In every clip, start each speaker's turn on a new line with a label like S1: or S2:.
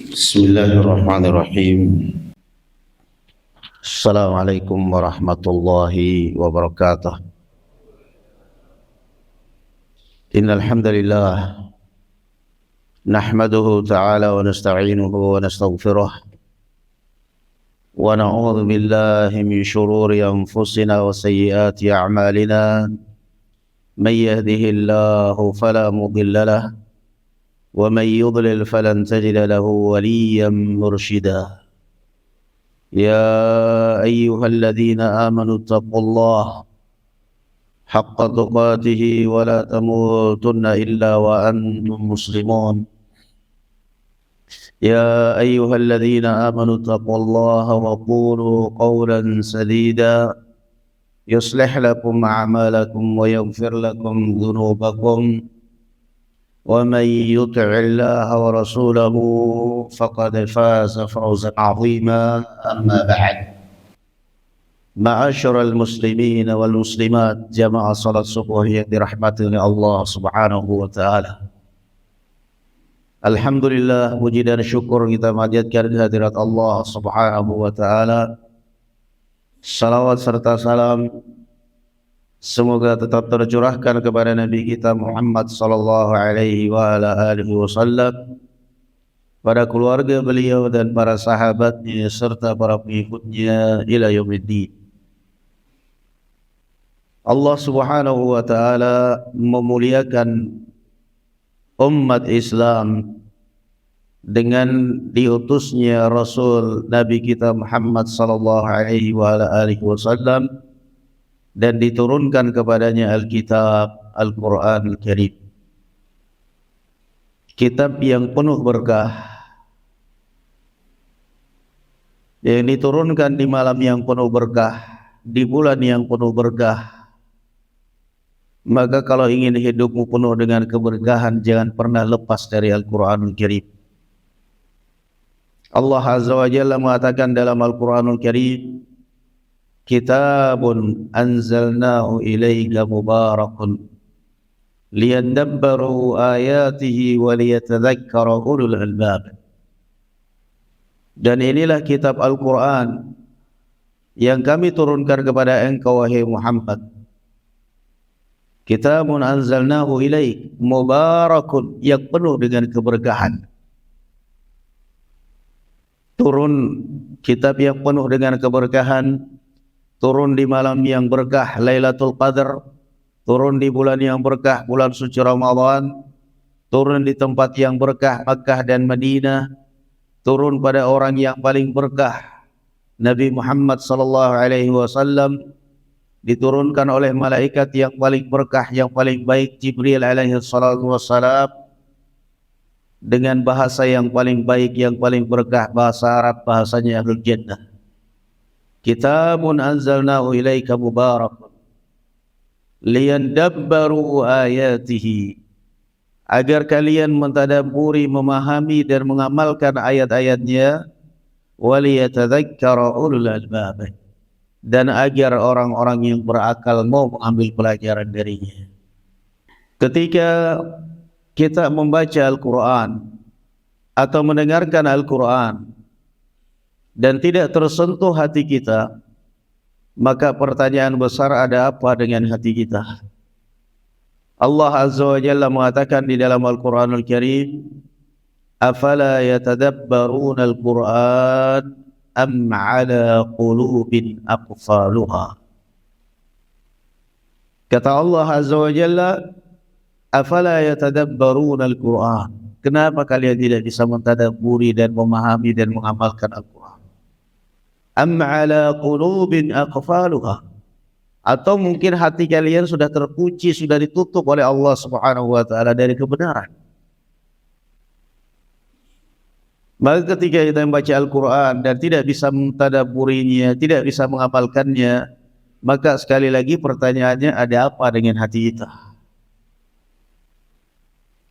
S1: Bismillahirrahmanirrahim. Assalamualaikum warahmatullahi wabarakatuh. Innal hamdalillah nahmaduhu ta'ala wa nasta'inuhu wa nastaghfiruh wa na'udzu billahi min shururi anfusina wa sayyiati a'malina. May yahdihillahu fala mudilla lahu ومن يضلل فلن تجد له وليا مرشدا. يا أيها الذين آمنوا اتقوا الله حق تقاته ولا تموتن إلا وأنتم مسلمون. يا أيها الذين آمنوا اتقوا الله وقولوا قولا سديدا يصلح لكم أعمالكم ويغفر لكم ذنوبكم ومن يطع الله ورسوله فقد فاز فوزا عظيما. أما بعد، معاشر المسلمين والmuslimat, jamaah salat subuh yang dirahmati oleh Allah Subhanahu wa taala. Alhamdulillah, puji dan syukur kita panjatkan kehadirat Allah Subhanahu wa taala. Salawat serta salam semoga tetap tercurahkan kepada Nabi kita Muhammad sallallahu alaihi wa ala alihi wasallam, pada keluarga beliau dan para sahabatnya serta para pengikutnya ila yaumiddin. Allah Subhanahu wa taala memuliakan umat Islam dengan diutusnya Rasul Nabi kita Muhammad sallallahu alaihi wa ala alihi wasallam dan diturunkan kepadanya Alkitab, Al-Quran Al-Karim, kitab yang penuh berkah, yang diturunkan di malam yang penuh berkah, di bulan yang penuh berkah. Maka kalau ingin hidupmu penuh dengan keberkahan, jangan pernah lepas dari Al-Quran Al-Karim. Allah Azza wa Jalla mengatakan dalam Al-Quran Al-Karim, Kitabun anzalnahu ilaika mubarakun liyadabbaru ayatihi wa liyatadhakkara ulul albab. Dan inilah kitab Al-Quran yang kami turunkan kepada engkau wahai Muhammad. Kitabun anzalnahu ilaik mubarakun, yang penuh dengan keberkahan. Turun kitab yang penuh dengan keberkahan, turun di malam yang berkah Lailatul Qadar, turun di bulan yang berkah bulan suci Ramadan, turun di tempat yang berkah Makkah dan Madinah, turun pada orang yang paling berkah Nabi Muhammad sallallahu alaihi wasallam, diturunkan oleh malaikat yang paling berkah, yang paling baik Jibril alaihi salatu wassalam, dengan bahasa yang paling baik, yang paling berkah, bahasa Arab, bahasanya Ahlul Jannah. Kitabun anzalnahu ilaika mubarakun liyadabbaru ayatihi, agar kalian mentadabburi, memahami dan mengamalkan ayat-ayatnya, waliyatadzakkara ulul albab, dan agar orang-orang yang berakal mau mengambil pelajaran darinya. Ketika kita membaca Al-Quran atau mendengarkan Al-Quran dan tidak tersentuh hati kita, maka pertanyaan besar, ada apa dengan hati kita? Allah Azza wa Jalla mengatakan di dalam Al-Quran Al-Karim, afala yatadabbaruna al-Quran am ala qulubin aqfaluha. Kata Allah Azza wa Jalla, afala yatadabbaruna al-Quran, kenapa kalian tidak bisa mentadabburi dan memahami dan mengamalkan Al-Quran? Am ala qulubin aqfaluha, atau mungkin hati kalian sudah terkunci, sudah ditutup oleh Allah Subhanahu wa taala dari kebenaran. Maka ketika kita membaca Al-Quran dan tidak bisa mentadabburinya, tidak bisa mengamalkannya, maka sekali lagi pertanyaannya, ada apa dengan hati kita?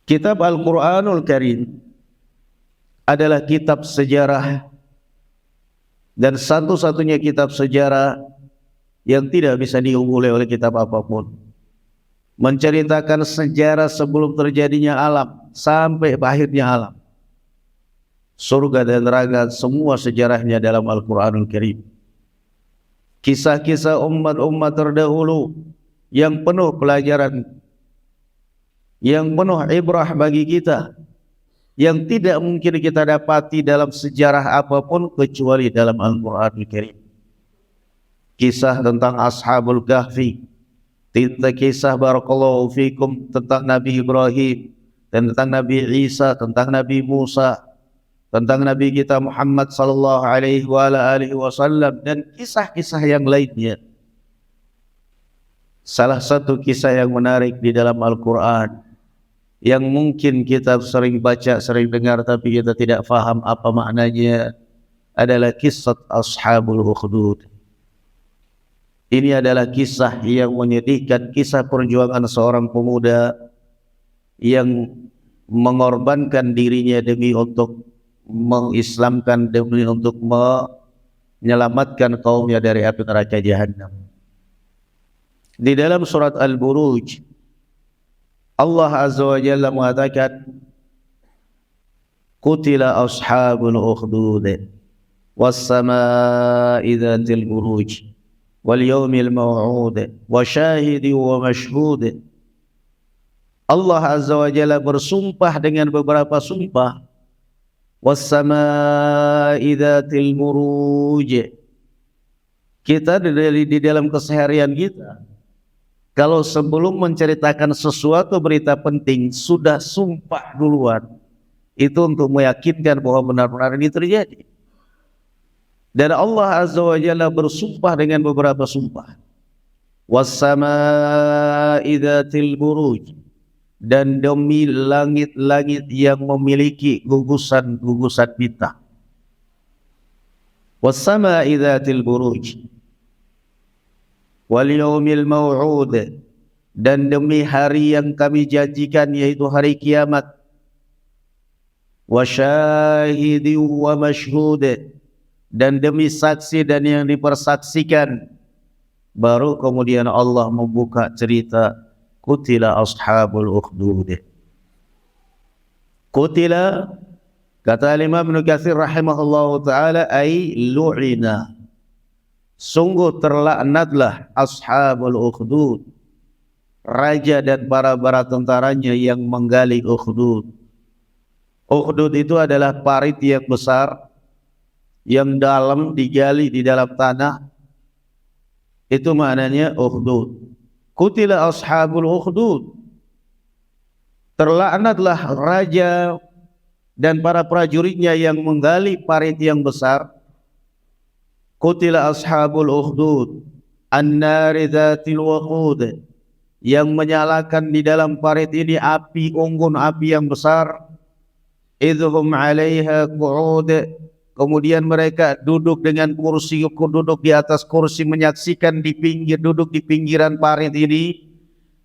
S1: Kitab Al-Quranul Karim adalah kitab sejarah, dan satu-satunya kitab sejarah yang tidak bisa diungguli oleh kitab apapun. Menceritakan sejarah sebelum terjadinya alam sampai akhirnya alam. surga dan neraka, semua sejarahnya dalam Al-Quranul Karim. Kisah-kisah umat-umat terdahulu yang penuh pelajaran, yang penuh ibrah bagi kita, yang tidak mungkin kita dapati dalam sejarah apapun kecuali dalam Al-Quranul Karim. Kisah tentang Ashabul Kahfi, kisah barakallahu fikum tentang Nabi Ibrahim, tentang Nabi Isa, tentang Nabi Musa, tentang Nabi kita Muhammad sallallahu alaihi wasallam, dan kisah-kisah yang lainnya. Salah satu kisah yang menarik di dalam Al-Quran yang mungkin kita sering baca, sering dengar, tapi kita tidak faham apa maknanya, adalah kisah Ashabul Ukhdud. Ini adalah kisah yang menyedihkan, kisah perjuangan seorang pemuda yang mengorbankan dirinya demi untuk mengislamkan, demi untuk menyelamatkan kaumnya dari api neraka Jahannam. Di dalam surat Al-Buruj, Allah Azza wa Jalla mengatakan, Qutila ashabul ukhdud was-samaa'i dzatil buruj wal yawmil maw'ud wa syahidin wa mashhud. Allah Azza wa Jalla bersumpah dengan beberapa sumpah. Was-samaa'i dzatil buruj. Kita di dalam keseharian kita, kalau sebelum menceritakan sesuatu berita penting sudah sumpah duluan, itu untuk meyakinkan bahwa benar-benar ini terjadi. Dan Allah Azza wa Jalla bersumpah dengan beberapa sumpah. Was-samaa'i dzatil buruj, dan demi langit-langit yang memiliki gugusan-gugusan bintang. Was-samaa'i dzatil buruj wal yaumil maw'ud, dan demi hari yang kami janjikan, yaitu hari kiamat. Wa syahidin wa mashhud, dan demi saksi dan yang dipersaksikan. Baru kemudian Allah membuka cerita Qutila ashabul ukhdud. Qutila, kata Imam Ibnu Katsir rahimahullahu taala, ai lu'ina, sungguh terlaknatlah ashabul ukhdud, raja dan para tentaranya yang menggali ukhdud. Ukhdud itu adalah parit yang besar, yang dalam, digali di dalam tanah. Itu maknanya ukhdud. Qutila ashabul ukhdud, terlaknatlah raja dan para prajuritnya yang menggali parit yang besar. Qutila ashabul ukhdud an-nari dzatil waqud, yang menyalakan di dalam parit ini api unggun, api yang besar. Idhum 'alaiha qu'ud, kemudian mereka duduk dengan kursi, duduk di atas kursi, menyaksikan di pinggir, duduk di pinggiran parit ini.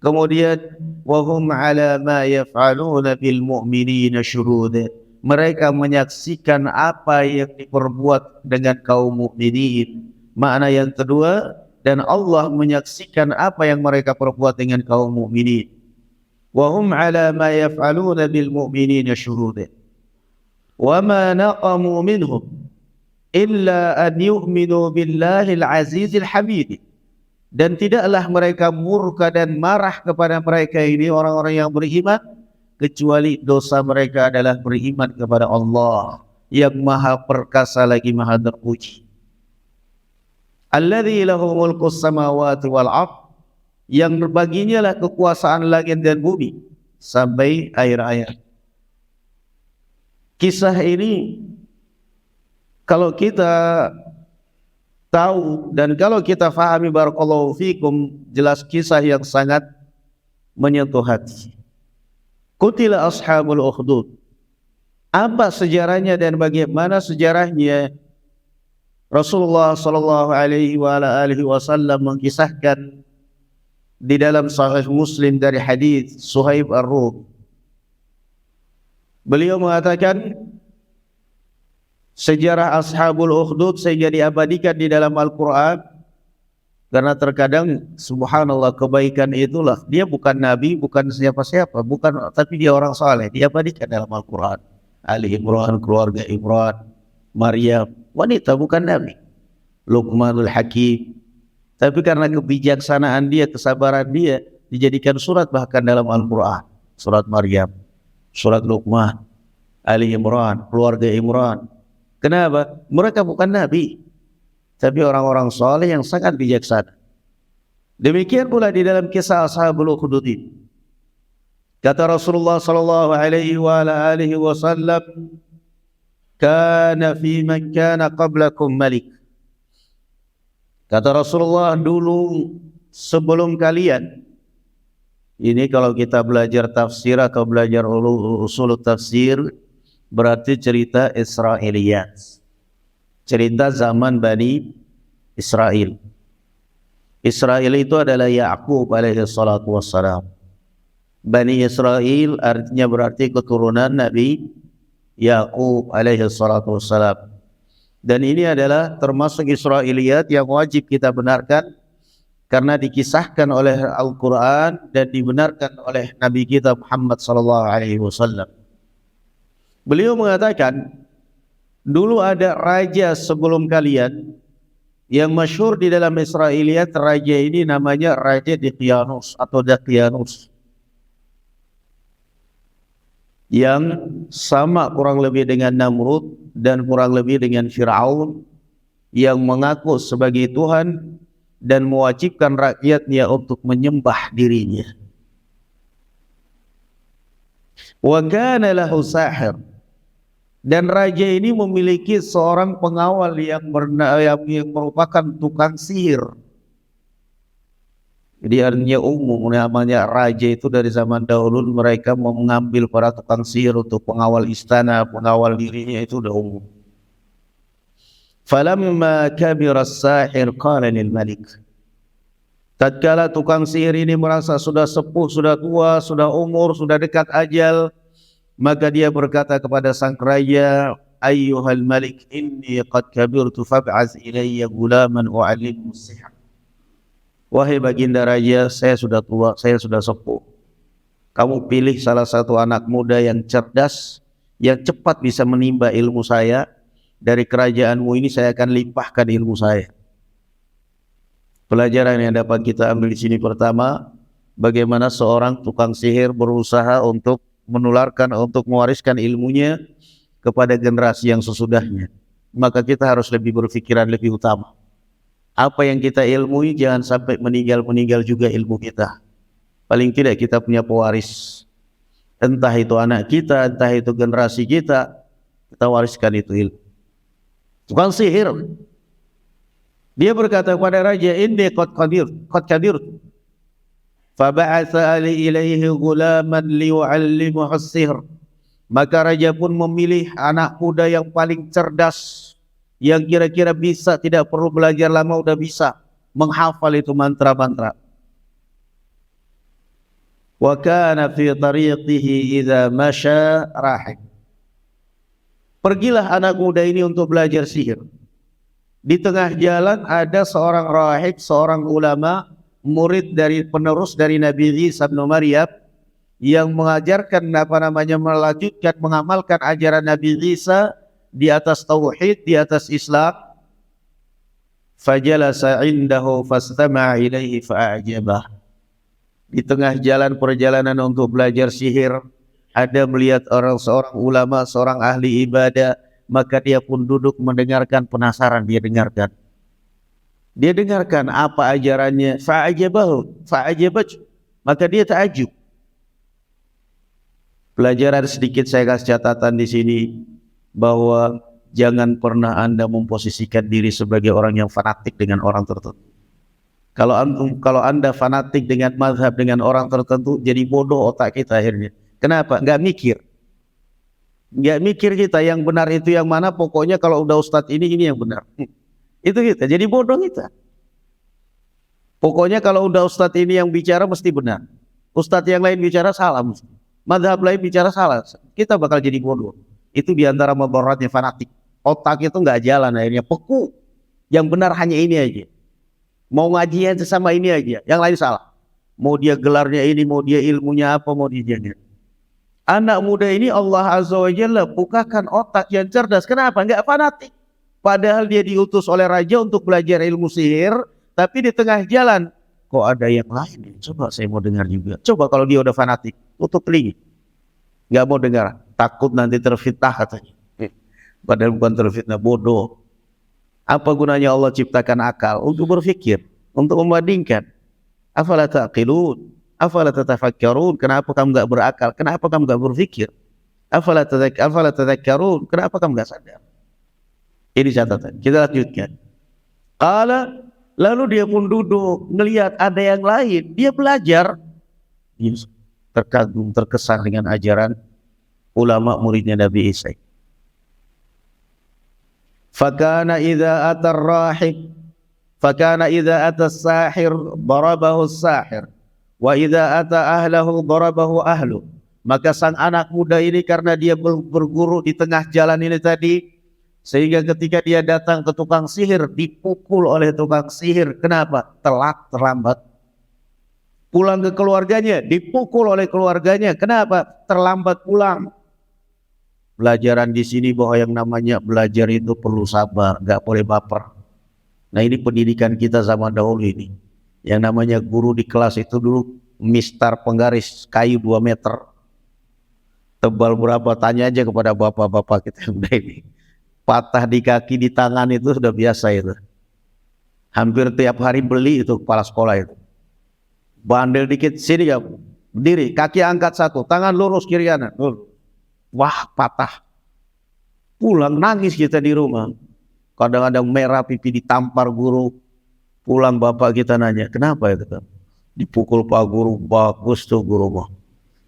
S1: Kemudian wahum 'ala ma yaf'aluna bil mu'minina syuhud, mereka menyaksikan apa yang diperbuat dengan kaum mukminin. Makna yang kedua, dan Allah menyaksikan apa yang mereka perbuat dengan kaum mukminin. Wahum 'ala ma yaf'aluna bil mu'minina syuhud. Wa ma naqamu minhum illa an yu'minu billahil azizil hamid, dan tidaklah mereka murka dan marah kepada mereka ini, orang-orang yang beriman, kecuali dosa mereka adalah beriman kepada Allah yang maha perkasa lagi maha terpuji. Alladzi lahu mulkus samawati wal ardh, yang baginya lah kekuasaan langit dan bumi, sampai akhir ayat. Kisah ini kalau kita tahu dan kalau kita fahami, barakallahu fikum, jelas kisah yang sangat menyentuh hati. Qutila ashabul ukhdud. Apa sejarahnya dan bagaimana sejarahnya? Rasulullah sallallahu alaihi wasallam mengisahkan di dalam Sahih Muslim dari hadis Suhaib Ar-Rum. Beliau mengatakan sejarah ashabul ukhdud sehingga diabadikan di dalam Al-Quran, karena terkadang subhanallah, kebaikan itulah, dia bukan nabi, bukan siapa-siapa, bukan, tapi dia orang saleh, diabadikan dalam Al-Quran. Ali Imran, keluarga Imran, Maryam, wanita bukan nabi. Luqmanul Hakim. Tapi karena kebijaksanaan dia, kesabaran dia, dijadikan surat bahkan dalam Al-Quran. Surat Maryam, surat Luqman, Ali Imran, keluarga Imran. Kenapa? Mereka bukan nabi, tapi orang-orang soleh yang sangat bijaksana. Demikian pula di dalam kisah Ashabul Ukhdud. Kata Rasulullah sallallahu alaihi wasallam, "Kana fi man kana qablakum malik." Kata Rasulullah, dulu sebelum kalian, ini kalau kita belajar tafsir atau belajar usul tafsir, berarti cerita Israiliyat, cerita zaman Bani Israel. Israel itu adalah Ya'qub alaihi salatu wassalam. Bani Israel artinya berarti keturunan Nabi Ya'qub alaihi salatu wassalam. Dan ini adalah termasuk Israiliyat yang wajib kita benarkan karena dikisahkan oleh Al-Quran dan dibenarkan oleh Nabi kita Muhammad sallallahu alaihi wasallam. Beliau mengatakan, dulu ada raja sebelum kalian yang masyhur di dalam Israiliyat. Raja ini namanya Raja Daqyanus atau Daqyanus, yang sama kurang lebih dengan Namrud dan kurang lebih dengan Fir'aun, yang mengaku sebagai Tuhan dan mewajibkan rakyatnya untuk menyembah dirinya. Wa kana lahu sahir, dan raja ini memiliki seorang pengawal yang merupakan tukang sihir. Jadi artinya umum, namanya raja itu dari zaman dahulu mereka mengambil para tukang sihir untuk pengawal istana, pengawal dirinya, itu udah umum. Falamma kabira as-sahir qala lil malik. Tatkala tukang sihir ini merasa sudah sepuh, sudah tua, sudah umur, sudah dekat ajal, maka dia berkata kepada sang raja, ayyuhal malik, inni qad kabirtu fab'az ilayya gulaman u'allimu sihr. Wahai baginda raja, saya sudah tua, saya sudah sepuh. Kamu pilih salah satu anak muda yang cerdas, yang cepat bisa menimba ilmu saya. Dari kerajaanmu ini saya akan limpahkan ilmu saya. Pelajaran yang dapat kita ambil di sini pertama, bagaimana seorang tukang sihir berusaha untuk menularkan, untuk mewariskan ilmunya kepada generasi yang sesudahnya. Maka kita harus lebih berpikiran lebih utama. Apa yang kita ilmui jangan sampai meninggal juga ilmu kita. Paling tidak kita punya pewaris. Entah itu anak kita, entah itu generasi kita wariskan itu ilmu. Tukang sihir, dia berkata kepada raja, inni qad qadir. Faba'atha ilaihi ghulaman liyu'allimuhu as-sihr. Maka raja pun memilih anak muda yang paling cerdas, yang kira-kira bisa, tidak perlu belajar lama udah bisa menghafal itu mantra-mantra. Wa kana fi tariqihi idza masya rahib. Pergilah anak muda ini untuk belajar sihir. Di tengah jalan ada seorang rahib, seorang ulama, murid dari penerus dari Nabi Isa bin Maryam, yang mengajarkan melanjutkan mengamalkan ajaran Nabi Isa di atas tauhid, di atas Islam. Fajalasa indahu fastama'a ilaihi fa'ajabah. Di tengah jalan perjalanan untuk belajar sihir, ada melihat seorang ulama, seorang ahli ibadah, maka dia pun duduk mendengarkan, penasaran dia dengarkan. Dia dengarkan apa ajarannya, fa'ajabahu, maka dia takjub. Pelajaran sedikit saya kasih catatan di sini, bahwa jangan pernah Anda memposisikan diri sebagai orang yang fanatik dengan orang tertentu. Kalau Anda fanatik dengan mazhab, dengan orang tertentu, jadi bodoh otak kita akhirnya. Kenapa? Nggak mikir kita yang benar itu yang mana. Pokoknya kalau udah ustadz ini yang benar. Itu kita, jadi bodoh kita. Pokoknya kalau udah ustadz ini yang bicara mesti benar. Ustadz yang lain bicara salah mesti. Mazhab lain bicara salah. Kita bakal jadi bodoh. Itu diantara mudaratnya fanatik. Otak itu nggak jalan akhirnya, beku. Yang benar hanya ini aja. Mau ngajinya sama ini aja, yang lain salah. Mau dia gelarnya ini, mau dia ilmunya apa, mau dia jangan. Anak muda ini Allah Azza wa Jalla bukakan otak yang cerdas. Kenapa? Enggak fanatik. Padahal dia diutus oleh raja untuk belajar ilmu sihir, tapi di tengah jalan kok ada yang lain. Coba saya mau dengar juga. Coba kalau dia udah fanatik, tutup telinga. Enggak mau dengar, takut nanti terfitnah katanya. Padahal bukan terfitnah, bodoh. Apa gunanya Allah ciptakan akal? Untuk berpikir, untuk membandingkan. Afala taqilun, afala tatafakkarun. Kenapa kamu enggak berakal? Kenapa kamu enggak berpikir? Afala tadhakkarun. Kenapa kamu enggak sadar? Ini catatan. Kita lanjutkan. Lalu dia pun duduk melihat ada yang lain. Dia belajar. Dia terkagum, terkesan dengan ajaran ulama muridnya Nabi Isa. Fakana idza atar rahib, fakana idza atas sahir darabahu sahir, wa idza ata ahlahu darabahu ahlu. Maka sang anak muda ini karena dia berguru di tengah jalan ini tadi, sehingga ketika dia datang ke tukang sihir dipukul oleh tukang sihir. Kenapa? Telat, terlambat. Pulang ke keluarganya dipukul oleh keluarganya. Kenapa? Terlambat pulang. Pelajaran di sini bahwa yang namanya belajar itu perlu sabar, nggak boleh baper. Nah ini pendidikan kita zaman dahulu ini. Yang namanya guru di kelas itu dulu mistar penggaris kayu 2 meter. Tebal berapa? Tanya aja kepada bapak-bapak kita yang udah ini. Patah di kaki, di tangan itu sudah biasa itu. Hampir tiap hari beli itu kepala sekolah itu. Bandel dikit, sini ya, berdiri, kaki angkat 1, tangan lurus kiri kanan. Wah, patah. Pulang nangis kita di rumah. Kadang-kadang merah pipi ditampar guru. Pulang bapak kita nanya, kenapa itu kan? Dipukul Pak Guru, bagus tuh guru mah.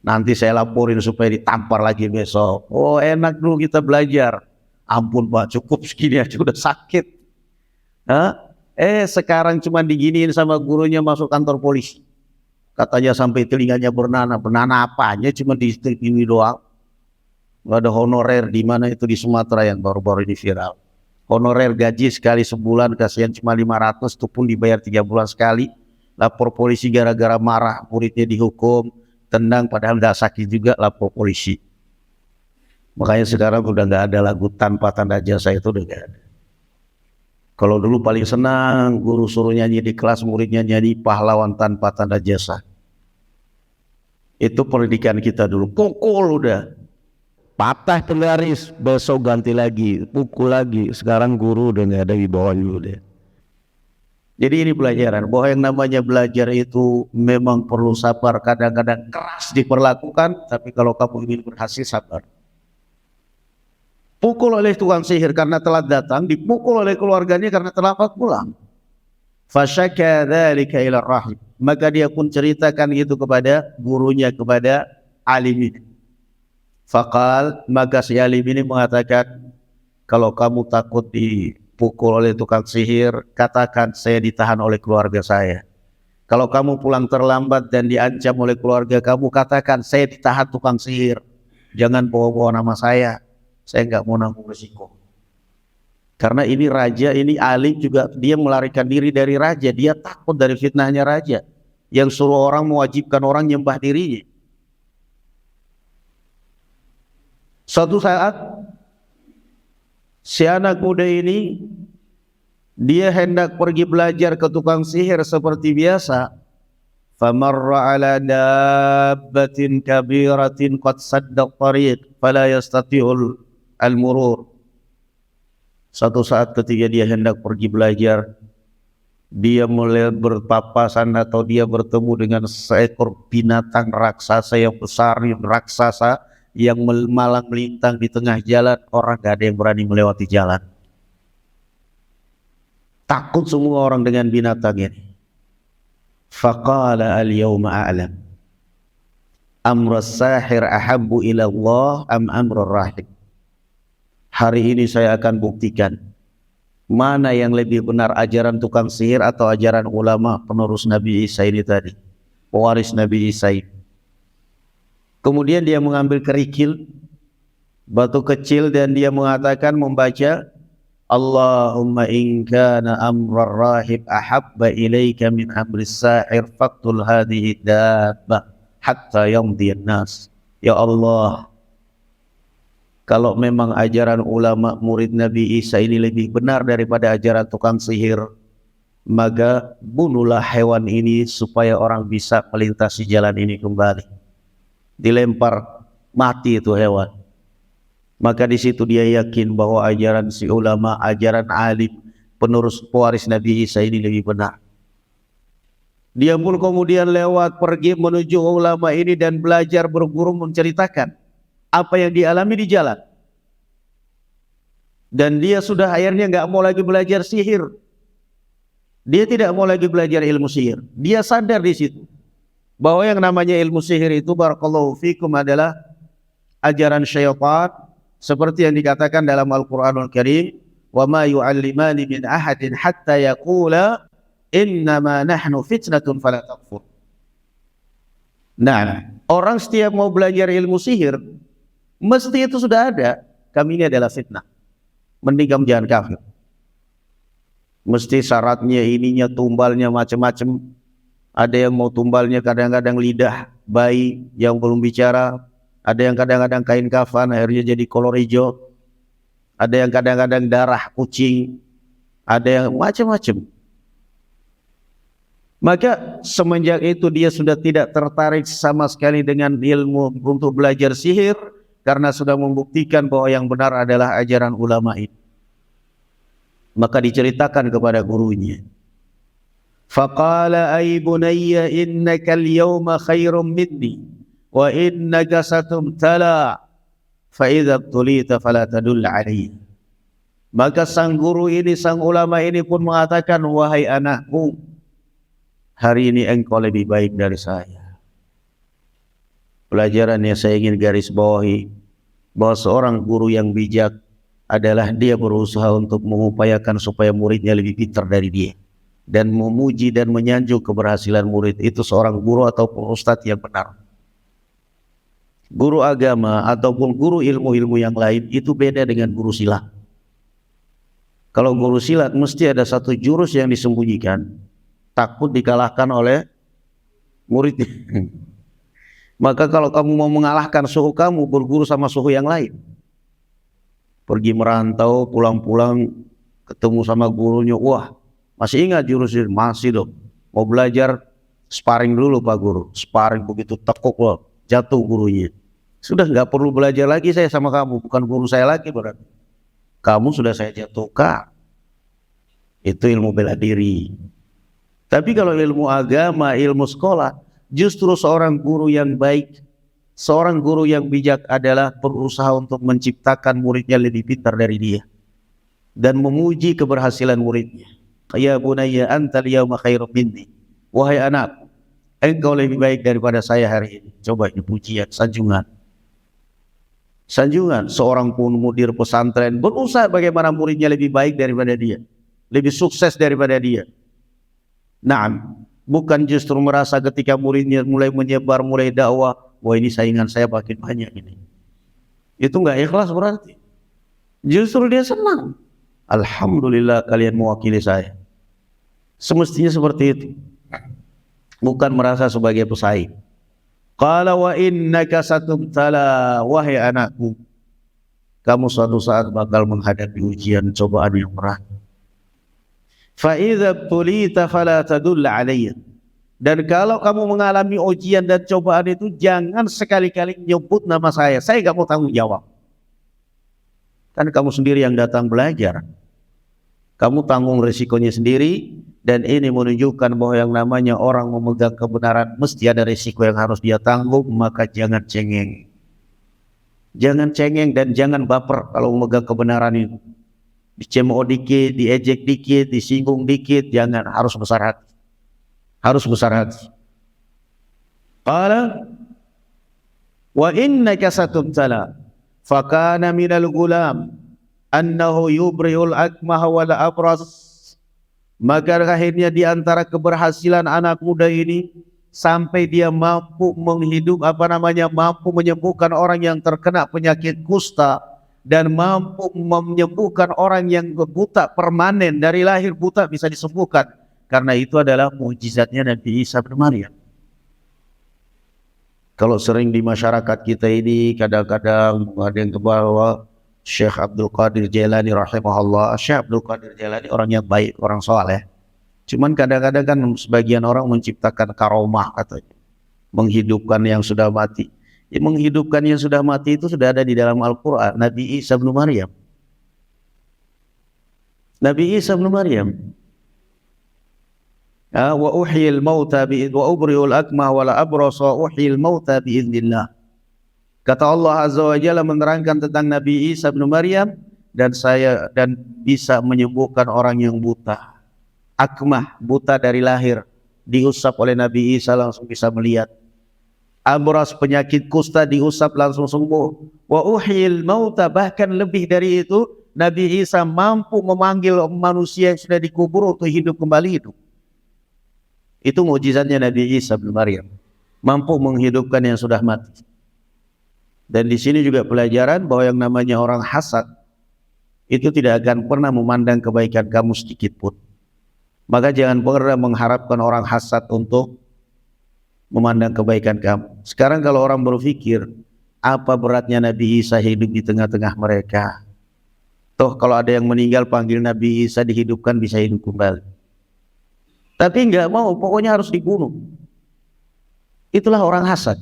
S1: Nanti saya laporin supaya ditampar lagi besok. Oh enak dulu kita belajar. Ampun Pak, cukup segini aja udah sakit. Sekarang cuma diginiin sama gurunya masuk kantor polisi. Katanya sampai telinganya bernanah. Bernanah apanya, cuma di ini doang. Gak ada honorer. Di mana itu di Sumatera yang baru-baru ini viral. Honorer gaji sekali sebulan, kasihan cuma 500, itu pun dibayar 3 bulan sekali. Lapor polisi gara-gara marah, muridnya dihukum, tendang padahal gak sakit juga, lapor polisi. Makanya sekarang udah nggak ada lagu tanpa tanda jasa, itu udah nggak ada. Kalau dulu paling senang guru suruh nyanyi di kelas, muridnya nyanyi pahlawan tanpa tanda jasa. Itu pendidikan kita dulu. Pukul udah, patah penggaris, besok ganti lagi, pukul lagi. Sekarang guru udah nggak ada di bawah dulu deh. Jadi ini pelajaran bahwa yang namanya belajar itu memang perlu sabar. Kadang-kadang keras diperlakukan, tapi kalau kamu ingin berhasil sabar. Pukul oleh tukang sihir karena telat datang, dipukul oleh keluarganya karena terlambat pulang. Fasyaka dzalika ila rahib. Maka dia pun ceritakan itu kepada gurunya, kepada alim ini. Faqal, maka si alim ini mengatakan, kalau kamu takut dipukul oleh tukang sihir, katakan saya ditahan oleh keluarga saya. Kalau kamu pulang terlambat dan diancam oleh keluarga kamu, katakan saya ditahan tukang sihir. Jangan bawa-bawa nama saya nggak mau nanggung resiko. Karena ini raja, ini alim juga, dia melarikan diri dari raja. Dia takut dari fitnahnya raja yang suruh orang, mewajibkan orang nyembah dirinya. Suatu saat si anak muda ini dia hendak pergi belajar ke tukang sihir seperti biasa. Famarra ala dabbatin kabiratin qad sadda tariq fala yastati'ul al-murur. Suatu saat ketika dia hendak pergi belajar, dia mulai berpapasan atau dia bertemu dengan seekor binatang raksasa yang besar, yang raksasa, yang malang melintang di tengah jalan. Orang gak ada yang berani melewati jalan. Takut semua orang dengan binatang ini. Faqala al-yawma a'lam amra sahir ahabbu ila Allah am amra rahib. Hari ini saya akan buktikan mana yang lebih benar, ajaran tukang sihir atau ajaran ulama penerus Nabi Isa ini tadi, pewaris Nabi Isa ini. Kemudian dia mengambil kerikil, batu kecil, dan dia mengatakan, membaca, Allahumma in kana amrar rahib ahabba ilaika min amris sahir faqtul hadhihi dabbah hatta yamdiyan nas. Ya Allah, kalau memang ajaran ulama murid Nabi Isa ini lebih benar daripada ajaran tukang sihir, maka bunuhlah hewan ini supaya orang bisa melintasi jalan ini kembali. Dilempar mati itu hewan. Maka di situ dia yakin bahwa ajaran si ulama, ajaran alim, penerus pewaris Nabi Isa ini lebih benar. Dia pun kemudian lewat pergi menuju ulama ini dan belajar berguru menceritakan apa yang dialami di jalan. Dan dia sudah akhirnya nggak mau lagi belajar sihir. Dia tidak mau lagi belajar ilmu sihir. Dia sadar di situ bahwa yang namanya ilmu sihir itu barakallahu fikum adalah ajaran syaitan, seperti yang dikatakan dalam Al-Qur'anul Karim, "Wa ma yu'allimani min ahadin hatta yaqula innama nahnu fitnatun fala takfur." Nah, orang setiap mau belajar ilmu sihir, mesti itu sudah ada, kami ini adalah fitnah. Mending kamu jangan kafir. Mesti syaratnya ininya tumbalnya macam-macam. Ada yang mau tumbalnya kadang-kadang lidah bayi yang belum bicara, ada yang kadang-kadang kain kafan akhirnya jadi kolor hijau, ada yang kadang-kadang darah kucing, ada yang macam-macam. Maka semenjak itu dia sudah tidak tertarik sama sekali dengan ilmu untuk belajar sihir, karena sudah membuktikan bahwa yang benar adalah ajaran ulama itu. Maka diceritakan kepada gurunya, faqala ay bunayya innaka al-yawma khairum minni wa innaka satumtala fa idza tulita fala tadull alayhi. Maka sang guru ini, sang ulama ini pun mengatakan, wahai anakku, hari ini engkau lebih baik dari saya. Pelajaran yang saya ingin garis bawahi, bahwa seorang guru yang bijak adalah dia berusaha untuk mengupayakan supaya muridnya lebih pintar dari dia, dan memuji dan menyanjung keberhasilan murid. Itu seorang guru ataupun ustadz yang benar. Guru agama ataupun guru ilmu-ilmu yang lain itu beda dengan guru silat. Kalau guru silat mesti ada satu jurus yang disembunyikan, takut dikalahkan oleh muridnya. Maka kalau kamu mau mengalahkan suhu kamu, berguru sama suhu yang lain. Pergi merantau, pulang-pulang ketemu sama gurunya, wah masih ingat jurus ini? Masih dong. Mau belajar, sparring dulu Pak Guru. Sparring begitu tekuk loh, jatuh gurunya. Sudah nggak perlu belajar lagi saya sama kamu, bukan guru saya lagi berarti. Kamu sudah saya jatuhkan. Itu ilmu bela diri. Tapi kalau ilmu agama, ilmu sekolah, justru seorang guru yang baik, seorang guru yang bijak adalah berusaha untuk menciptakan muridnya lebih pintar dari dia dan memuji keberhasilan muridnya. Ya bunayya antal yawma khairum minni. Wahai anak, engkau lebih baik daripada saya hari ini. Coba ini pujian, sanjungan. Sanjungan seorang pun mudir pesantren berusaha bagaimana muridnya lebih baik daripada dia, lebih sukses daripada dia. Nah, bukan justru merasa ketika muridnya mulai menyebar, mulai dakwah, wah ini saingan saya makin banyak ini. Itu enggak ikhlas berarti. Justru dia senang. Alhamdulillah kalian mewakili saya. Semestinya seperti itu. Bukan merasa sebagai pesaing. Qala wa innaka satubtala, wahai anakku, kamu suatu saat bakal menghadapi ujian cobaan yang berat. Fa idza tulita fala tadull alayya. Dan kalau kamu mengalami ujian dan cobaan itu, jangan sekali-kali nyebut nama saya nggak mau tanggung jawab. Kan kamu sendiri yang datang belajar, kamu tanggung risikonya sendiri. Dan ini menunjukkan bahwa yang namanya orang memegang kebenaran mesti ada risiko yang harus dia tanggung. Maka jangan cengeng, jangan cengeng dan jangan baper kalau memegang kebenaran itu. Dicemooh dikit, diejek dikit, disinggung dikit, jangan, harus besar hati. Harus besar hati. Qala wa innaka satubtala fakana minal gulam annahu yubri'ul akmah wal abras. Maka akhirnya di antara keberhasilan anak muda ini sampai dia mampu mampu menyembuhkan orang yang terkena penyakit kusta dan mampu menyembuhkan orang yang buta permanen, dari lahir buta bisa disembuhkan. Karena itu adalah mukjizatnya Nabi Isa bin Maryam. Kalau sering di masyarakat kita ini kadang-kadang ada yang kebawa Syekh Abdul Qadir Jailani rahimahullah. Syekh Abdul Qadir Jailani orang yang baik, orang soleh. Cuman kadang-kadang kan sebagian orang menciptakan karomah katanya, menghidupkan yang sudah mati. Ya, menghidupkan yang sudah mati itu sudah ada di dalam Al-Quran. Nabi Isa bin Maryam. Nabi Isa bin Maryam. Wa uhyil mauta wa ubriul akmah wala abrasa uhyil mauta biiznillah. Kata Allah Azza wa Jalla menerangkan tentang Nabi Isa bin Maryam, dan bisa menyembuhkan orang yang buta. Akmah, buta dari lahir, diusap oleh Nabi Isa langsung bisa melihat. Abras, penyakit kusta, diusap langsung sembuh. Wa uhyil mauta, bahkan lebih dari itu, Nabi Isa mampu memanggil manusia yang sudah dikubur untuk hidup kembali hidup. Itu mukjizatnya Nabi Isa bin Maryam, mampu menghidupkan yang sudah mati. Dan di sini juga pelajaran bahwa yang namanya orang hasad itu tidak akan pernah memandang kebaikan kamu sedikit pun. Maka jangan pernah mengharapkan orang hasad untuk memandang kebaikan kamu. Sekarang kalau orang berpikir, apa beratnya Nabi Isa hidup di tengah-tengah mereka? Toh kalau ada yang meninggal panggil Nabi Isa dihidupkan bisa hidup kembali. Tapi enggak mau, pokoknya harus dibunuh. Itulah orang hasad.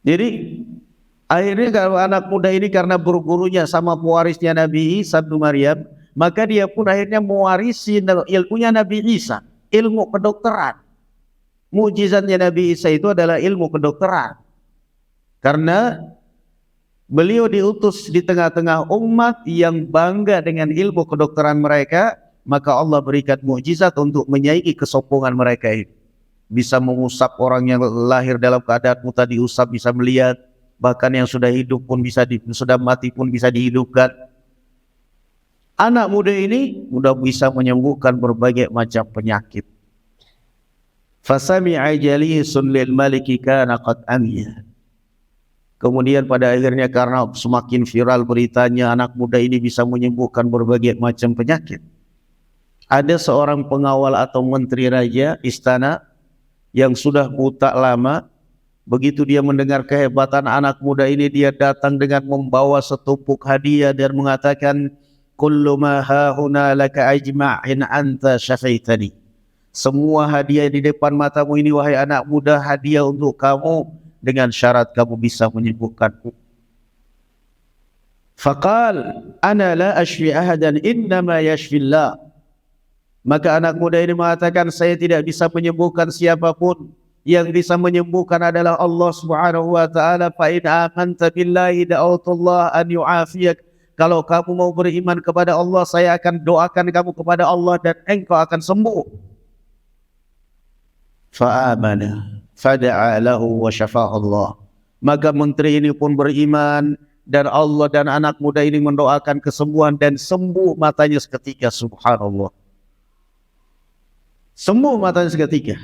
S1: Jadi akhirnya kalau anak muda ini karena bergurunya sama pewarisnya Nabi Isa bin Maryam, maka dia pun akhirnya mewarisi ilmunya Nabi Isa, ilmu kedokteran. Mukjizatnya Nabi Isa itu adalah ilmu kedokteran. Karena beliau diutus di tengah-tengah umat yang bangga dengan ilmu kedokteran mereka, maka Allah berikan mukjizat untuk menyaingi kesombongan mereka ini. Bisa mengusap orang yang lahir dalam keadaan buta, diusap bisa melihat, bahkan yang sudah hidup pun sudah mati pun bisa dihidupkan. Anak muda ini sudah bisa menyembuhkan berbagai macam penyakit. Fasami'a jalisun lil maliki kana qad amiya. Kemudian pada akhirnya karena semakin viral beritanya anak muda ini bisa menyembuhkan berbagai macam penyakit, ada seorang pengawal atau menteri raja istana yang sudah buta lama. Begitu dia mendengar kehebatan anak muda ini, dia datang dengan membawa setumpuk hadiah dan mengatakan, kullu ma hahuna laka ajma'in anta syafaitani. Semua hadiah di depan matamu ini wahai anak muda, hadiah untuk kamu dengan syarat kamu bisa menyembuhkanku. Faqal ana la ashfi ahadan innama yashfillah. Maka anak muda ini mengatakan, saya tidak bisa menyembuhkan siapapun, yang bisa menyembuhkan adalah Allah Subhanahu wa taala. Fa in amanta billahi da'utullah an yu'afiyak. Kalau kamu mau beriman kepada Allah, saya akan doakan kamu kepada Allah dan engkau akan sembuh. Fa amana fada'a lahu wa syafa'a Allah. Maka menteri ini pun beriman, dan Allah dan anak muda ini mendoakan kesembuhan, dan sembuh matanya seketika. Subhanallah, sembuh matanya seketika.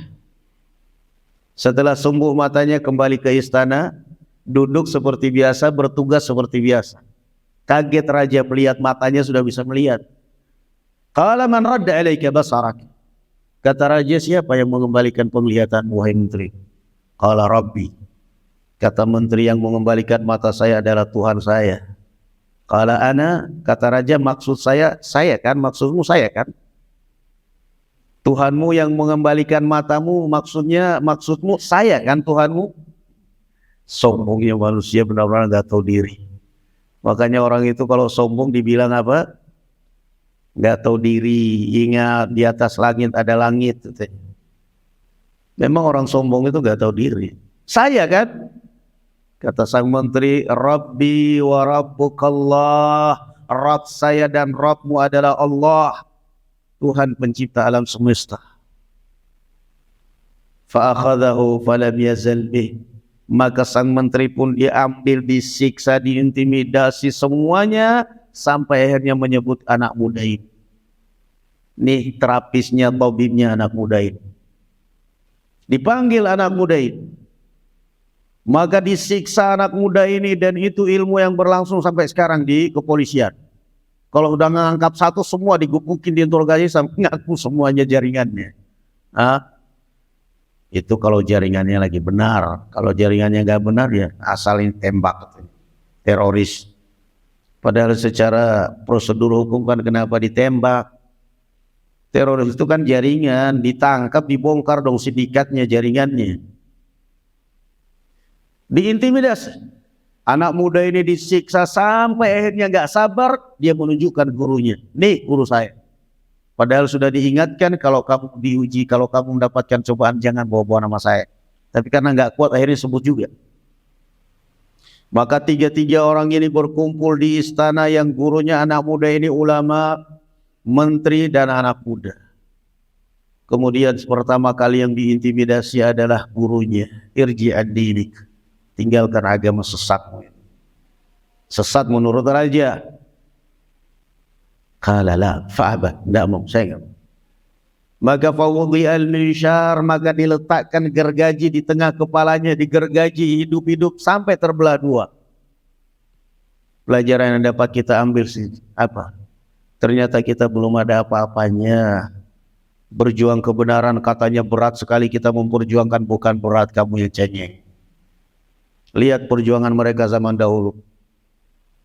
S1: Setelah sembuh matanya, kembali ke istana, duduk seperti biasa, bertugas seperti biasa. Kaget raja melihat matanya sudah bisa melihat. Qala man radda alaika basarak. Kata raja, siapa yang mengembalikan penglihatanmu wahai menteri? Qala rabbi. Kata menteri, yang mengembalikan mata saya adalah Tuhan saya. Qala ana. Kata raja, maksud saya kan, maksudmu saya kan? Tuhanmu yang mengembalikan matamu, maksudmu saya kan Tuhanmu? Sombongnya manusia benar-benar gak tahu diri. Makanya orang itu kalau sombong dibilang apa? Gak tahu diri. Ingat di atas langit ada langit. Memang orang sombong itu gak tahu diri. Saya kan? Kata sang menteri, Rabbi wa rabbukallah. Rabb saya dan Rabbmu adalah Allah, Tuhan pencipta alam semesta. Fa'akhadahu falam yazal bih. Maka sang menteri pun diambil, disiksa, diintimidasi semuanya, sampai akhirnya menyebut anak muda ini. Nih terapisnya, tabibnya anak muda ini. Dipanggil anak muda ini. Maka disiksa anak muda ini, dan itu ilmu yang berlangsung sampai sekarang di kepolisian. Kalau udah ngangkap satu, semua digupukin, diinterogasi sampai ngaku semuanya jaringannya. Itu kalau jaringannya lagi benar. Kalau jaringannya nggak benar ya asalin tembak. Teroris. Padahal secara prosedur hukum kan kenapa ditembak? Teroris itu kan jaringan, ditangkap, dibongkar dong sindikatnya, jaringannya. Diintimidasi. Anak muda ini disiksa sampai akhirnya nggak sabar, dia menunjukkan gurunya. Nih guru saya. Padahal sudah diingatkan kalau kamu diuji, kalau kamu mendapatkan cobaan jangan bawa-bawa nama saya. Tapi karena nggak kuat akhirnya sebut juga. Maka tiga-tiga orang ini berkumpul di istana yang gurunya anak muda ini ulama, menteri dan anak muda. Kemudian pertama kali yang diintimidasi adalah gurunya. Irji ad-dinik. Tinggalkan agama sesatmu. Sesat menurut raja. Qala la fa'aba, tidak mau, saya enggak mau. Maka fawudhi al-minsyar, maka diletakkan gergaji di tengah kepalanya, digergaji hidup-hidup sampai terbelah dua. Pelajaran yang dapat kita ambil sih apa? Ternyata kita belum ada apa-apanya. Berjuang kebenaran katanya berat sekali, kita memperjuangkan bukan berat, kamu yang cengeng. Lihat perjuangan mereka zaman dahulu.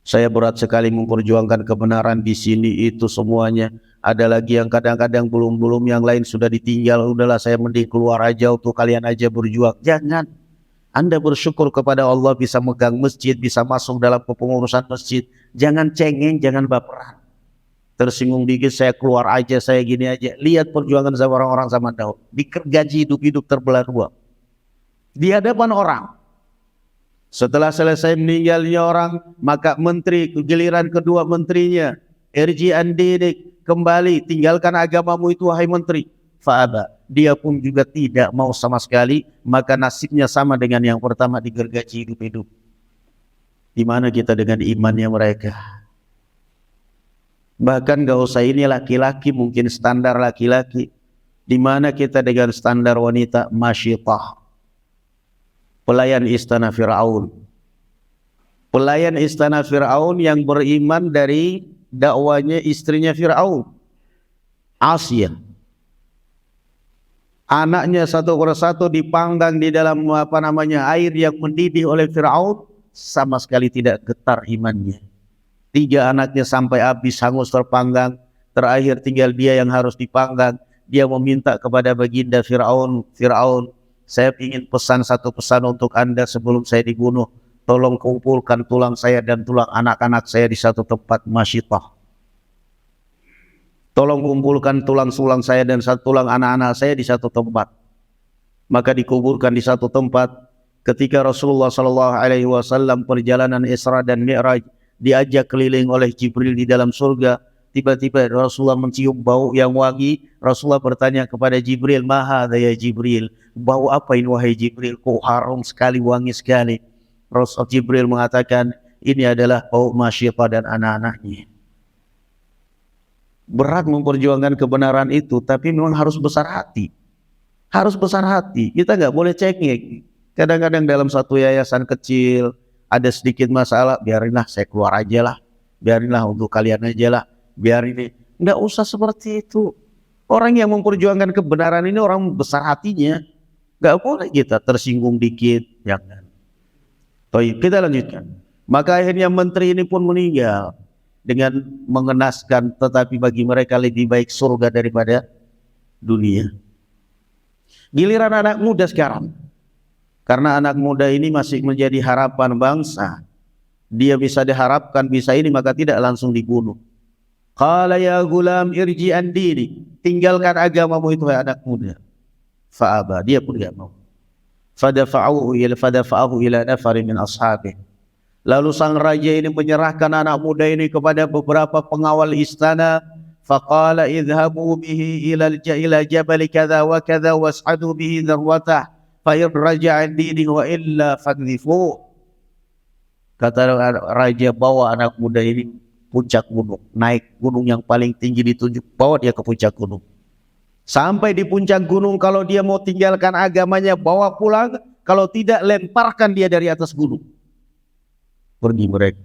S1: Saya berat sekali memperjuangkan kebenaran di sini itu semuanya. Ada lagi yang kadang-kadang belum yang lain sudah ditinggal. Udahlah saya mending keluar aja untuk kalian aja berjuang. Jangan. Anda bersyukur kepada Allah bisa megang masjid, bisa masuk dalam kepengurusan masjid. Jangan cengeng, jangan baperan. Tersinggung dikit saya keluar aja, saya gini aja. Lihat perjuangan sama orang-orang zaman dahulu. Digergaji hidup-hidup terbelah dua. Di hadapan orang. Setelah selesai meninggalnya orang, maka menteri, giliran kedua menterinya, irji an dinik, kembali, tinggalkan agamamu itu wahai menteri. Fa'aba, dia pun juga tidak mau sama sekali, maka nasibnya sama dengan yang pertama, digergaji hidup-hidup. Di mana kita dengan imannya mereka? Bahkan gak usah ini laki-laki, mungkin standar laki-laki. Di mana kita dengan standar wanita, masyitah. Pelayan istana Fir'aun. Pelayan istana Fir'aun yang beriman dari dakwanya istrinya Fir'aun, Asiyah. Anaknya satu persatu dipanggang di dalam air yang mendidih oleh Fir'aun, sama sekali tidak getar imannya. 3 anaknya sampai habis hangus terpanggang. Terakhir tinggal dia yang harus dipanggang. Dia meminta kepada baginda Fir'aun, Fir'aun, saya ingin pesan satu pesan untuk Anda sebelum saya dibunuh. Tolong kumpulkan tulang saya dan tulang anak-anak saya di satu tempat, masyitah. Tolong kumpulkan tulang-tulang saya dan tulang anak-anak saya di satu tempat. Maka dikuburkan di satu tempat. Ketika Rasulullah SAW perjalanan Isra dan Mi'raj, diajak keliling oleh Jibril di dalam surga. Tiba-tiba Rasulullah mencium bau yang wangi. Rasulullah bertanya kepada Jibril, "Maha ya Jibril? Bau apa ini wahai Jibril? Kok harum sekali, wangi sekali?" Rasul Jibril mengatakan, ini adalah bau masyitah dan anak-anaknya. Berat memperjuangkan kebenaran itu, tapi memang harus besar hati. Harus besar hati. Kita nggak boleh cengeng. Kadang-kadang dalam satu yayasan kecil ada sedikit masalah, biarinlah saya keluar aja lah. Biarinlah untuk kalian aja lah. Biar ini, nggak usah seperti itu. Orang yang memperjuangkan kebenaran ini orang besar hatinya. Nggak boleh kita tersinggung dikit, jangan. Baik, kita lanjutkan. Maka akhirnya menteri ini pun meninggal dengan mengenaskan, tetapi bagi mereka lebih baik surga daripada dunia. Giliran anak muda sekarang, karena anak muda ini masih menjadi harapan bangsa. Dia bisa diharapkan, bisa ini, maka tidak langsung dibunuh. Qala ya gulam irji an dini, tinggalkan agamamu itu hai anak muda. Fa'aba, dia pun tidak mau. Fadafa'uhu ila nafari min ashabih. Lalu sang raja ini menyerahkan anak muda ini kepada beberapa pengawal istana. Faqala idhabu bihi ila jabal kadha wa kadha was'adu bihi dharwatah fa in raja'a dini wa illa fadhifu. Kata raja, bawa anak muda ini puncak gunung, naik gunung yang paling tinggi ditunjuk, bawa dia ke puncak gunung. Sampai di puncak gunung, kalau dia mau tinggalkan agamanya, bawa pulang. Kalau tidak, lemparkan dia dari atas gunung. Pergi mereka.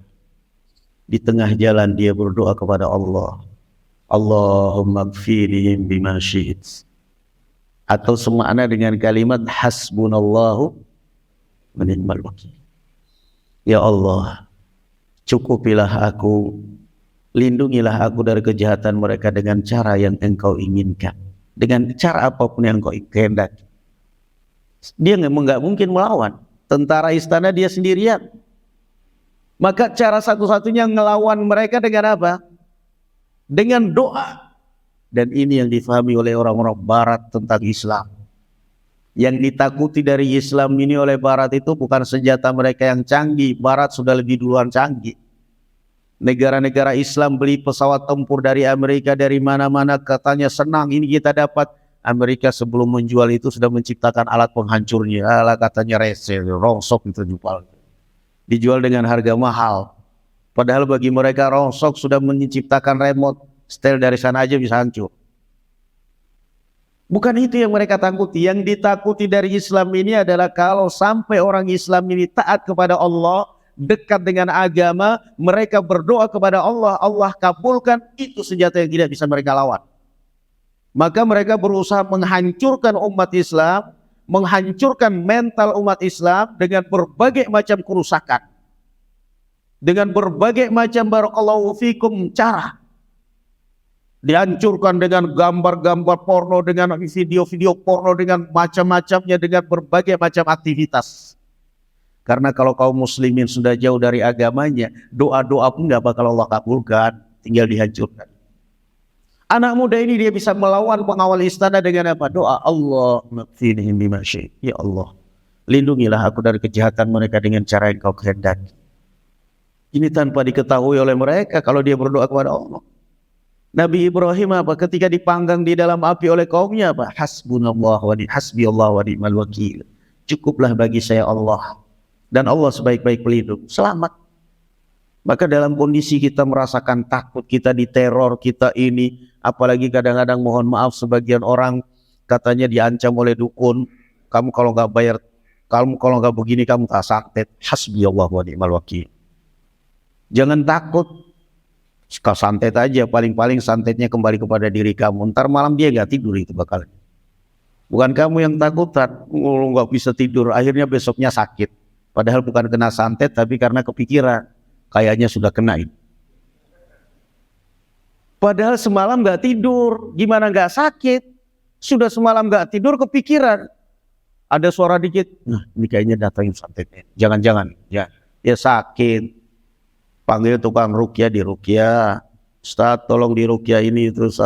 S1: Di tengah jalan dia berdoa kepada Allah. Allahumma gfirihim bima syi'it. atau semakna dengan kalimat hasbunallahu wa ni'mal wakil. Ya Allah, cukupilah aku, lindungilah aku dari kejahatan mereka dengan cara yang Engkau inginkan, dengan cara apapun yang Engkau kehendaki. Dia nggak mungkin melawan tentara istana dia sendirian. Maka cara satu-satunya ngelawan mereka dengan apa? Dengan doa. Dan ini yang difahami oleh orang-orang Barat tentang Islam. Yang ditakuti dari Islam ini oleh Barat itu bukan senjata mereka yang canggih. Barat sudah lebih duluan canggih. Negara-negara Islam beli pesawat tempur dari Amerika, dari mana-mana, katanya senang ini kita dapat. Amerika sebelum menjual itu sudah menciptakan alat penghancurnya. Alat katanya resel, rongsok itu jual. Dijual dengan harga mahal. Padahal bagi mereka rongsok sudah menciptakan remote. Setel dari sana aja bisa hancur. Bukan itu yang mereka takuti. Yang ditakuti dari Islam ini adalah kalau sampai orang Islam ini taat kepada Allah, dekat dengan agama, mereka berdoa kepada Allah, Allah kabulkan, itu senjata yang tidak bisa mereka lawan. Maka mereka berusaha menghancurkan umat Islam, menghancurkan mental umat Islam dengan berbagai macam kerusakan. Dengan berbagai macam barakallahu fikum cara. Dihancurkan dengan gambar-gambar porno, dengan video-video porno, dengan macam-macamnya, dengan berbagai macam aktivitas. Karena kalau kaum muslimin sudah jauh dari agamanya, doa-doa pun nggak bakal Allah kabulkan, tinggal dihancurkan. Anak muda ini dia bisa melawan pengawal istana dengan apa? Doa. Allahumma kfinihim bima syi'ta. Ya Allah, lindungilah aku dari kejahatan mereka dengan cara yang Kau kehendaki. Ini tanpa diketahui oleh mereka kalau dia berdoa kepada Allah. Nabi Ibrahim apa? Ketika dipanggang di dalam api oleh kaumnya apa? Hasbunallah wa hasbiyallah wa ni'mal wakil. Cukuplah bagi saya Allah, dan Allah sebaik-baik pelindung. Selamat. Maka dalam kondisi kita merasakan takut, kita diteror, kita ini, apalagi kadang-kadang mohon maaf sebagian orang katanya diancam oleh dukun, kamu kalau nggak bayar, kamu kalau nggak begini kamu tak santet. Hasbiyallah wa ni'mal wakil. Jangan takut. Kau santet aja, paling-paling santetnya kembali kepada diri kamu. Ntar malam dia nggak tidur itu bakal. Bukan kamu yang takutan, nggak bisa tidur, akhirnya besoknya sakit. Padahal bukan kena santet, tapi karena kepikiran, kayaknya sudah kena ini. Padahal semalam nggak tidur, gimana nggak sakit? Sudah semalam nggak tidur, kepikiran. Ada suara dikit, nah ini kayaknya datangin santetnya. Jangan-jangan, ya sakit. Panggil tukang ruqyah di ruqyah. Ustaz tolong di ruqyah ini. Terus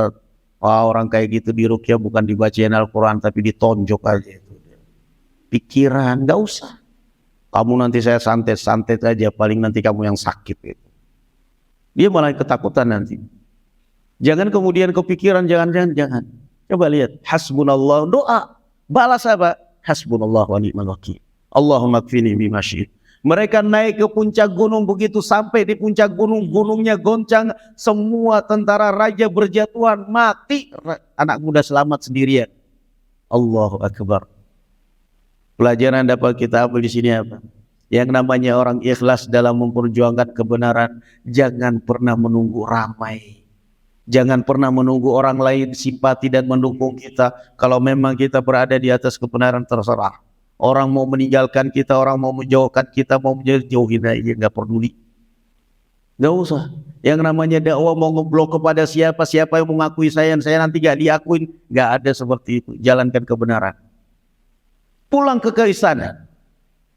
S1: orang kayak gitu di ruqyah bukan dibacain Al-Quran tapi ditonjok aja. Pikiran, gak usah. Kamu nanti saya santet aja, paling nanti kamu yang sakit gitu. Dia malah ketakutan nanti. Jangan kemudian kepikiran, jangan. Coba lihat, hasbunallah, doa. Balas apa? Hasbunallah wa ni'mal wakil. Allahumma kfini bima syi'ta. Mereka naik ke puncak gunung, begitu sampai di puncak gunung, gunungnya goncang, semua tentara raja berjatuhan, mati, anak muda selamat sendirian. Allahu Akbar. Pelajaran dapat kita ambil di sini apa? Yang namanya orang ikhlas dalam memperjuangkan kebenaran, jangan pernah menunggu ramai. Jangan pernah menunggu orang lain simpati dan mendukung kita. Kalau memang kita berada di atas kebenaran, terserah. Orang mau meninggalkan kita, orang mau menjauhkan kita, mau menjauhin aja, nggak peduli. Nggak usah. Yang namanya dakwah mau ngeblok kepada siapa yang mengakui saya nanti nggak diakuin, nggak ada seperti itu. Jalankan kebenaran. Pulang ke istana.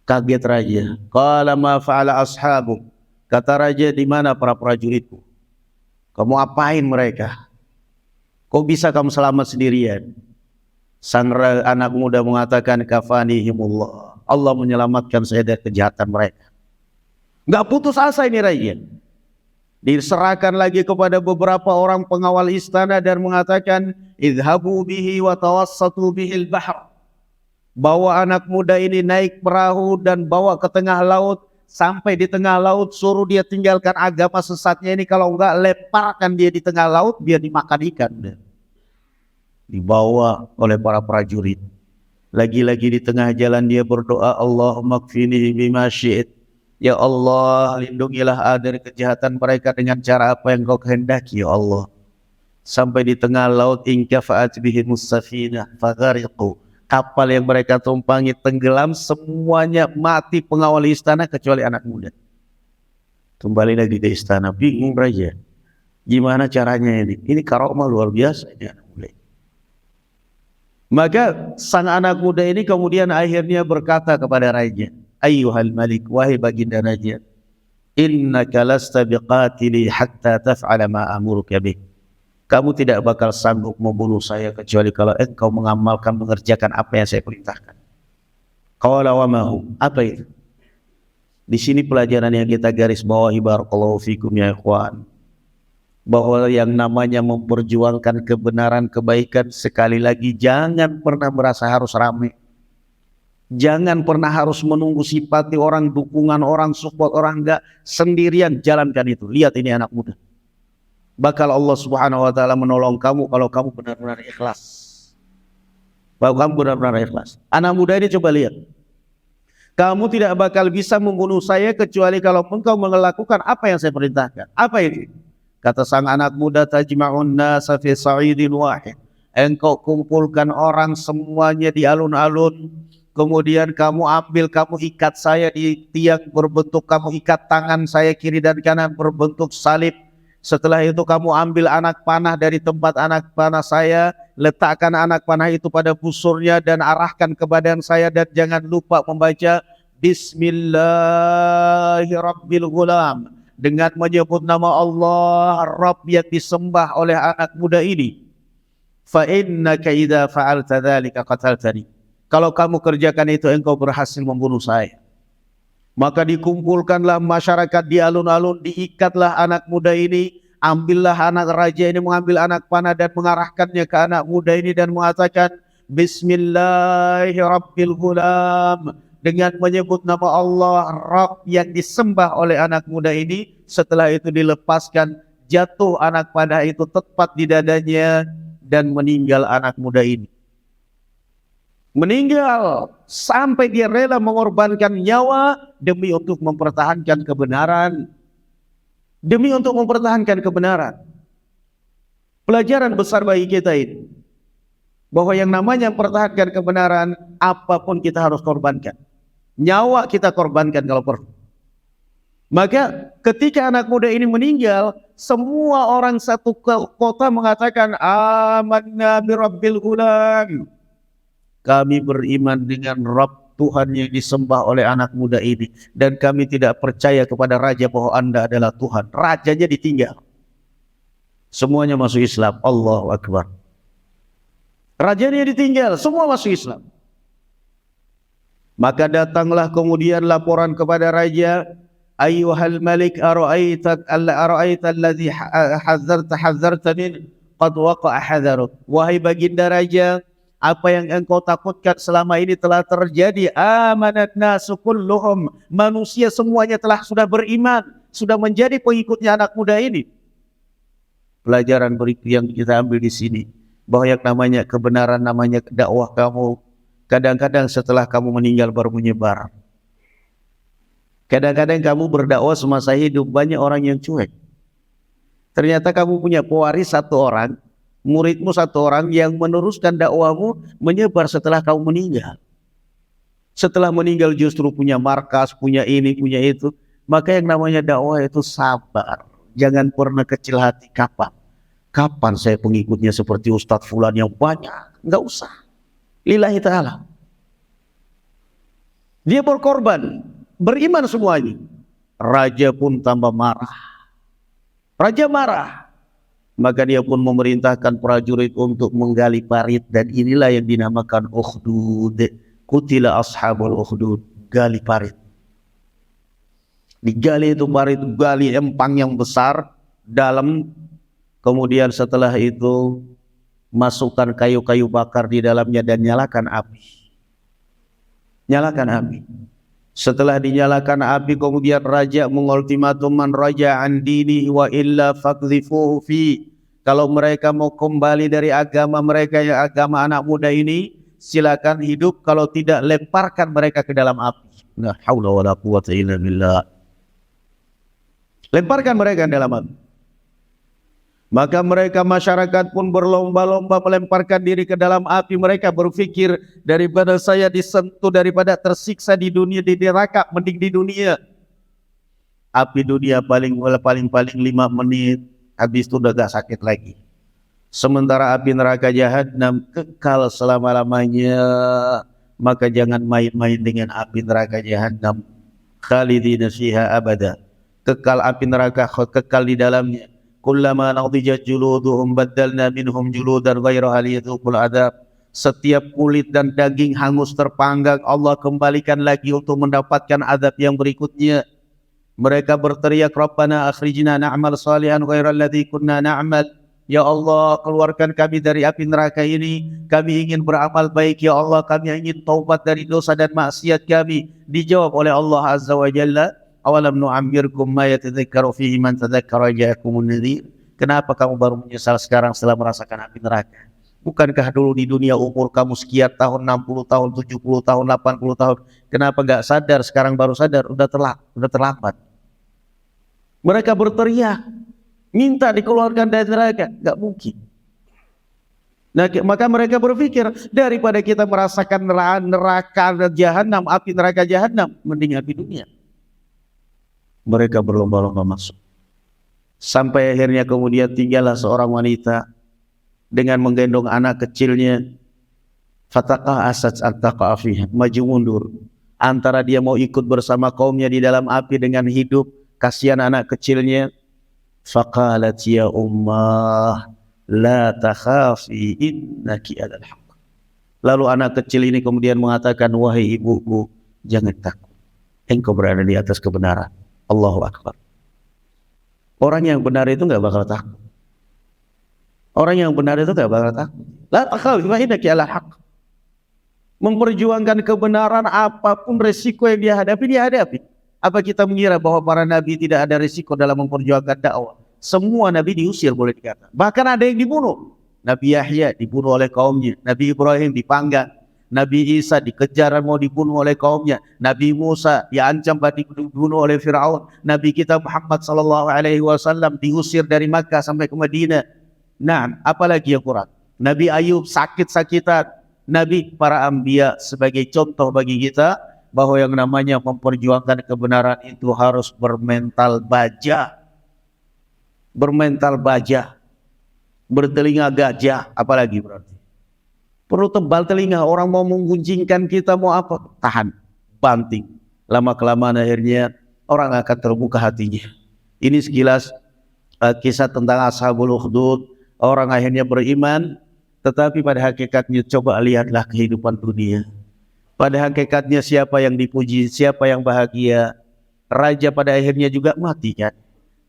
S1: Kaget raja. Qala ma fa'ala ashabu. Kata raja, di mana para prajuritku? Kamu apain mereka? Kok bisa kamu selamat sendirian? Sang anak muda mengatakan, kafanihimullah, Allah menyelamatkan saya dari kejahatan mereka. Nggak putus asa ini raja. Diserahkan lagi kepada beberapa orang pengawal istana dan mengatakan, idhabu bihi wa tawassatu bihil bahr. Bawa anak muda ini naik perahu dan bawa ke tengah laut. Sampai di tengah laut, suruh dia tinggalkan agama sesatnya ini. Kalau enggak, lemparkan dia di tengah laut biar dimakan ikan. Dibawa oleh para prajurit. Lagi-lagi di tengah jalan dia berdoa, Allahumma kfini bima syi'ta. Ya Allah, lindungilah dari kejahatan mereka dengan cara apa yang Kau kehendaki, ya Allah. sampai di tengah laut, inkafa'at bihimus safinah faghariqu, kapal yang mereka tumpangi tenggelam, semuanya mati pengawal istana kecuali anak muda. Kembali lagi ke istana, bingung raja, gimana caranya ini? Ini karomah luar biasa ini anak muda. Maka sang anak muda ini kemudian akhirnya berkata kepada raja, ayyuhal malik, wahai baginda raja, innaka lasta biqatili hatta taf'ala ma amuruka bih. Kamu tidak bakal sanggup membunuh saya kecuali kalau engkau mengamalkan, mengerjakan apa yang saya perintahkan. Qala wa ma hu, apa itu? Di sini pelajaran yang kita garis bawahi barakallahu fikum ya ikhwan, bahwa yang namanya memperjuangkan kebenaran, kebaikan, sekali lagi jangan pernah merasa harus ramai. Jangan pernah harus menunggu simpati orang, dukungan orang, support orang, enggak, sendirian jalankan itu. Lihat ini anak muda. Bakal Allah Subhanahu wa taala menolong kamu kalau kamu benar-benar ikhlas. Kalau kamu benar-benar ikhlas. Anak muda ini coba lihat. Kamu tidak bakal bisa membunuh saya kecuali kalau engkau melakukan apa yang saya perintahkan. Apa itu? Kata sang anak muda, tajma'un nasa fi sa'idin wahid. Engkau kumpulkan orang semuanya di alun-alun, kemudian kamu ambil, kamu ikat saya di tiang berbentuk, kamu ikat tangan saya kiri dan kanan berbentuk salib. Setelah itu kamu ambil anak panah dari tempat anak panah saya, letakkan anak panah itu pada busurnya dan arahkan ke badan saya, dan jangan lupa membaca Bismillahirrabbilghulam, dengan menyebut nama Allah Rabb yang disembah oleh anak muda ini. Fa innaka idza fa'alta dzalika qataltani. Kalau kamu kerjakan itu engkau berhasil membunuh saya. Maka dikumpulkanlah masyarakat di alun-alun, diikatlah anak muda ini, ambillah anak raja ini, mengambil anak panah dan mengarahkannya ke anak muda ini dan mengatakan Bismillahirrabbilghulam, dengan menyebut nama Allah Rabb yang disembah oleh anak muda ini. Setelah itu dilepaskan, jatuh anak panah itu tepat di dadanya dan meninggal anak muda ini. Meninggal sampai dia rela mengorbankan nyawa demi untuk mempertahankan kebenaran. Demi untuk mempertahankan kebenaran. Pelajaran besar bagi kita ini, bahwa yang namanya mempertahankan kebenaran, apapun kita harus korbankan. Nyawa kita korbankan kalau perlu. Maka ketika anak muda ini meninggal, semua orang satu kota mengatakan amanna birabbil ghulam. Kami beriman dengan Rabb Tuhan yang disembah oleh anak muda ini, dan kami tidak percaya kepada raja bahwa Anda adalah Tuhan. Rajanya ditinggal. Semuanya masuk Islam. Allahu Akbar. Rajanya ditinggal, semua masuk Islam. Maka datanglah kemudian laporan kepada raja, ayyuhal malik ara'aita alladhi hazzartani qad waqa'a hadharuk. Wahai baginda raja, apa yang engkau takutkan selama ini telah terjadi. Amanat nasu kulluhum, manusia semuanya sudah beriman, sudah menjadi pengikutnya anak muda ini. Pelajaran berikut yang kita ambil di sini, bahwa yang namanya kebenaran, namanya dakwah kamu, kadang-kadang setelah kamu meninggal baru menyebar. Kadang-kadang kamu berdakwah semasa hidup, banyak orang yang cuek. Ternyata kamu punya pewaris satu orang, muridmu satu orang yang meneruskan dakwahmu, menyebar setelah kamu meninggal. Setelah meninggal justru punya markas, punya ini, punya itu. Maka yang namanya dakwah itu sabar. Jangan pernah kecil hati. Kapan saya pengikutnya seperti Ustadz Fulan yang banyak? Enggak usah. Lillahi ta'ala. Dia berkorban, beriman semuanya. Raja pun tambah marah. Raja marah. Maka dia pun memerintahkan prajurit untuk menggali parit, dan inilah yang dinamakan ukhdud. Qutila ashabul ukhdud, gali parit. Digali itu parit, gali empang yang besar dalam, kemudian setelah itu masukkan kayu-kayu bakar di dalamnya dan nyalakan api. Nyalakan api. Setelah dinyalakan api, kemudian raja mengultimatum man raja an dinihi wa illa faqdhifuhu fi. Kalau mereka mau kembali dari agama mereka, yang agama anak muda ini, silakan hidup. Kalau tidak, lemparkan mereka ke dalam api. La haula wala quwwata illa billah. Lemparkan mereka ke dalam api. Maka mereka masyarakat pun berlomba-lomba melemparkan diri ke dalam api. Mereka berpikir, daripada saya disentuh, daripada tersiksa di dunia, di neraka, mending di dunia. Api dunia paling 5 menit, habis itu udah gak sakit lagi. Sementara api neraka jahanam kekal selama-lamanya. Maka jangan main-main dengan api neraka jahanam. Khalidina fiha abada. Kekal api neraka, kekal di dalamnya. Kullama nadijat juluduhum baddalna minhum juludan ghairaha liyadhuqul adab. Setiap kulit dan daging hangus terpanggang, Allah kembalikan lagi untuk mendapatkan azab yang berikutnya. Mereka berteriak, Rabbana akhrijna na'mal salihan ghairal ladzi kunna na'mal. Ya Allah, keluarkan kami dari api neraka ini. Kami ingin beramal baik, ya Allah. Kami ingin taubat dari dosa dan maksiat kami. Dijawab oleh Allah Azza wa Jalla, awalam nu'ammirkum ma yatadzakkaru fihi man tadzakkara ja'akumun nadhir. Kenapa kamu baru menyesal sekarang setelah merasakan api neraka? Bukankah dulu di dunia umur kamu sekian tahun, 60 tahun, 70 tahun, 80 tahun? Kenapa gak sadar, sekarang baru sadar? Udah terlambat. Mereka berteriak, minta dikeluarkan dari neraka, gak mungkin. Nah, maka mereka berpikir, daripada kita merasakan neraka jahanam, api neraka jahanam, mending api dunia. Mereka berlomba-lomba masuk. Sampai akhirnya kemudian tinggallah seorang wanita dengan menggendong anak kecilnya. Fataqah asad antaqa'a fiha, maju mundur antara dia mau ikut bersama kaumnya di dalam api dengan hidup, kasihan anak kecilnya. Faqalat ya ummah la takhafi innaki alal haq. Lalu anak kecil ini kemudian mengatakan, wahai ibuku, jangan takut, engkau berada di atas kebenaran. Allahu Akbar. Orang yang benar itu gak bakal takut. Orang yang benar itu gak bakal takut. La takhafi innaki alal haq. Memperjuangkan kebenaran, apapun resiko yang dia hadapi. Apa kita mengira bahwa para nabi tidak ada risiko dalam memperjuangkan dakwah? Semua nabi diusir, boleh dikatakan. Bahkan ada yang dibunuh. Nabi Yahya dibunuh oleh kaumnya. Nabi Ibrahim dipanggang. Nabi Isa dikejar mau dibunuh oleh kaumnya. Nabi Musa diancam dibunuh oleh Fir'aun. Nabi kita Muhammad SAW diusir dari Makkah sampai ke Madinah. Nah, apalagi yang kurang? Nabi Ayub sakit-sakitan. Nabi, para anbiya sebagai contoh bagi kita bahwa yang namanya memperjuangkan kebenaran itu harus bermental baja. Bermental baja. Bertelinga gajah, apalagi berarti. Perlu tebal telinga, orang mau menggunjingkan kita mau apa? Tahan, banting. Lama-kelamaan akhirnya orang akan terbuka hatinya. Ini sekilas kisah tentang Ashabul Ukhdud. Orang akhirnya beriman, tetapi pada hakikatnya coba lihatlah kehidupan dunia. Pada hakikatnya siapa yang dipuji, siapa yang bahagia. Raja pada akhirnya juga mati kan.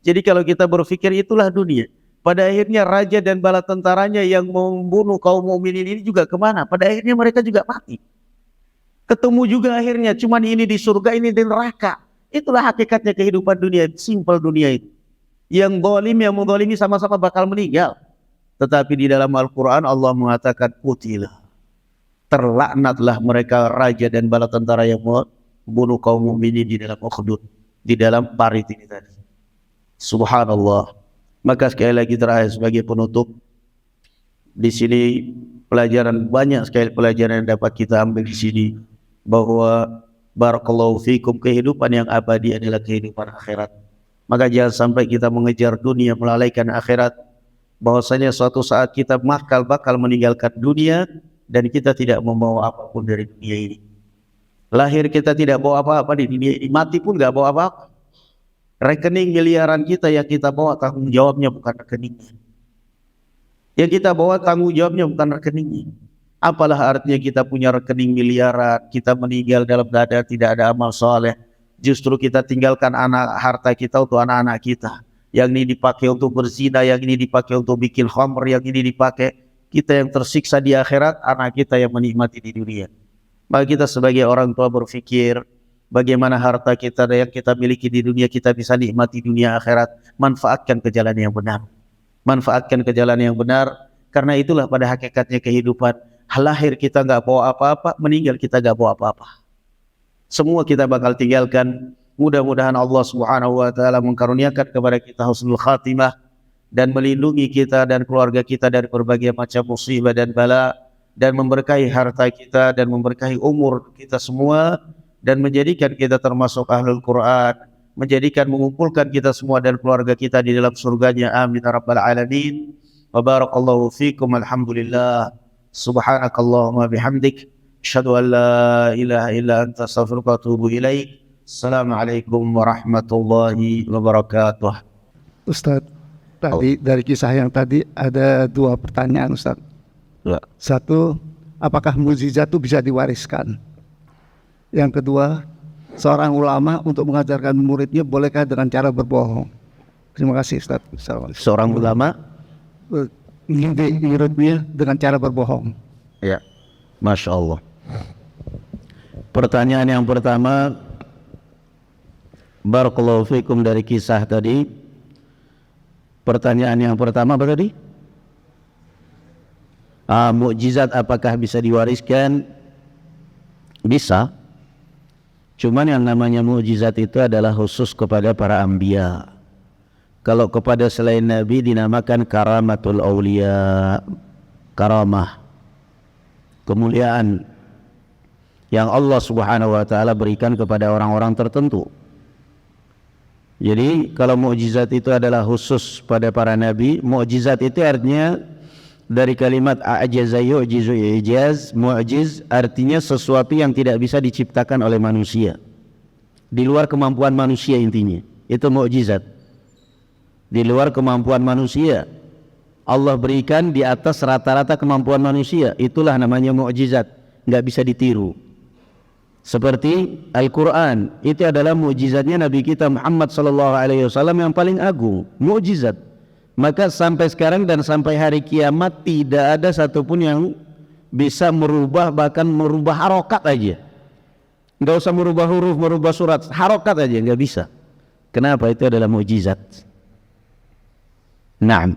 S1: Jadi kalau kita berpikir itulah dunia. Pada akhirnya raja dan bala tentaranya yang membunuh kaum mukminin ini juga kemana? Pada akhirnya mereka juga mati. Ketemu juga akhirnya, cuman ini di surga, ini di neraka. Itulah hakikatnya kehidupan dunia, simpel dunia itu. Yang zalim, yang menzalimi sama-sama bakal meninggal. Tetapi di dalam Al-Quran Allah mengatakan qutilah. Terlaknatlah mereka raja dan bala tentara yang membunuh kaum mukminin di dalam Ukhdud, di dalam parit ini tadi. Subhanallah. Maka sekali lagi terakhir sebagai penutup, di sini banyak sekali pelajaran yang dapat kita ambil di sini, bahwa barakallahu fikum, kehidupan yang abadi adalah kehidupan akhirat. Maka jangan sampai kita mengejar dunia melalaikan akhirat, bahwasanya suatu saat kita bakal meninggalkan dunia dan kita tidak membawa apapun dari dunia ini. Lahir kita tidak bawa apa-apa di dunia ini, mati pun gak bawa apa-apa. Rekening miliaran kita yang kita bawa tanggung jawabnya bukan rekeningnya. Yang kita bawa tanggung jawabnya bukan rekeningnya. Apalah artinya kita punya rekening miliaran, kita meninggal dalam keadaan tidak ada amal soleh. Justru kita tinggalkan harta kita untuk anak-anak kita. Yang ini dipakai untuk berzina, yang ini dipakai untuk bikin khamr, yang ini dipakai. Kita yang tersiksa di akhirat, anak kita yang menikmati di dunia. Maka kita sebagai orang tua berpikir, bagaimana harta kita yang kita miliki di dunia kita bisa nikmati dunia akhirat. Manfaatkan ke jalan yang benar. Manfaatkan ke jalan yang benar. Karena itulah pada hakikatnya kehidupan. Lahir kita gak bawa apa-apa, meninggal kita gak bawa apa-apa. Semua kita bakal tinggalkan. Mudah-mudahan Allah Subhanahu wa ta'ala mengkaruniakan kepada kita husnul khatimah. dan melindungi kita dan keluarga kita dari berbagai macam musibah dan bala, dan memberkahi harta kita dan memberkahi umur kita semua, dan menjadikan kita termasuk ahlul Quran, mengumpulkan kita semua dan keluarga kita di dalam surganya. Amin ya rabbal alamin. Wa barakallahu fikum. Alhamdulillah. Subhanakallahumma bihamdik, asyhadu an la ilaha illa anta, astaghfiruka wa atubu ilaik. Assalamualaikum warahmatullahi wabarakatuh.
S2: Ustadz, tadi dari kisah yang tadi ada 2 pertanyaan, Ustadz. Satu, apakah mukjizat itu bisa diwariskan? Yang kedua, seorang ulama untuk mengajarkan muridnya bolehkah dengan cara berbohong? Terima kasih, Ustadz.
S1: Seorang ulama
S2: muridnya dengan cara berbohong.
S1: Ya, Masya Allah. Pertanyaan yang pertama, barakallahu fikum, dari kisah tadi. Pertanyaan yang pertama apa tadi? Mukjizat apakah bisa diwariskan? Bisa. Cuman yang namanya mukjizat itu adalah khusus kepada para anbiya. Kalau kepada selain Nabi dinamakan karamatul aulia, karamah, kemuliaan yang Allah Subhanahu wa taala berikan kepada orang-orang tertentu. Jadi kalau mukjizat itu adalah khusus pada para nabi, mukjizat itu artinya dari kalimat a'jaza yu'jizu i'jaz, mu'jiz artinya sesuatu yang tidak bisa diciptakan oleh manusia, di luar kemampuan manusia, intinya itu mukjizat. Di luar kemampuan manusia, Allah berikan di atas rata-rata kemampuan manusia, itulah namanya mukjizat, nggak bisa ditiru. Seperti Al-Quran, itu adalah mukjizatnya Nabi kita Muhammad SAW yang paling agung, mukjizat. Maka sampai sekarang dan sampai hari kiamat tidak ada satupun yang bisa merubah, bahkan merubah harokat aja. Nggak usah merubah huruf, merubah surat, harokat aja nggak bisa. Kenapa? Itu adalah mukjizat. Naam,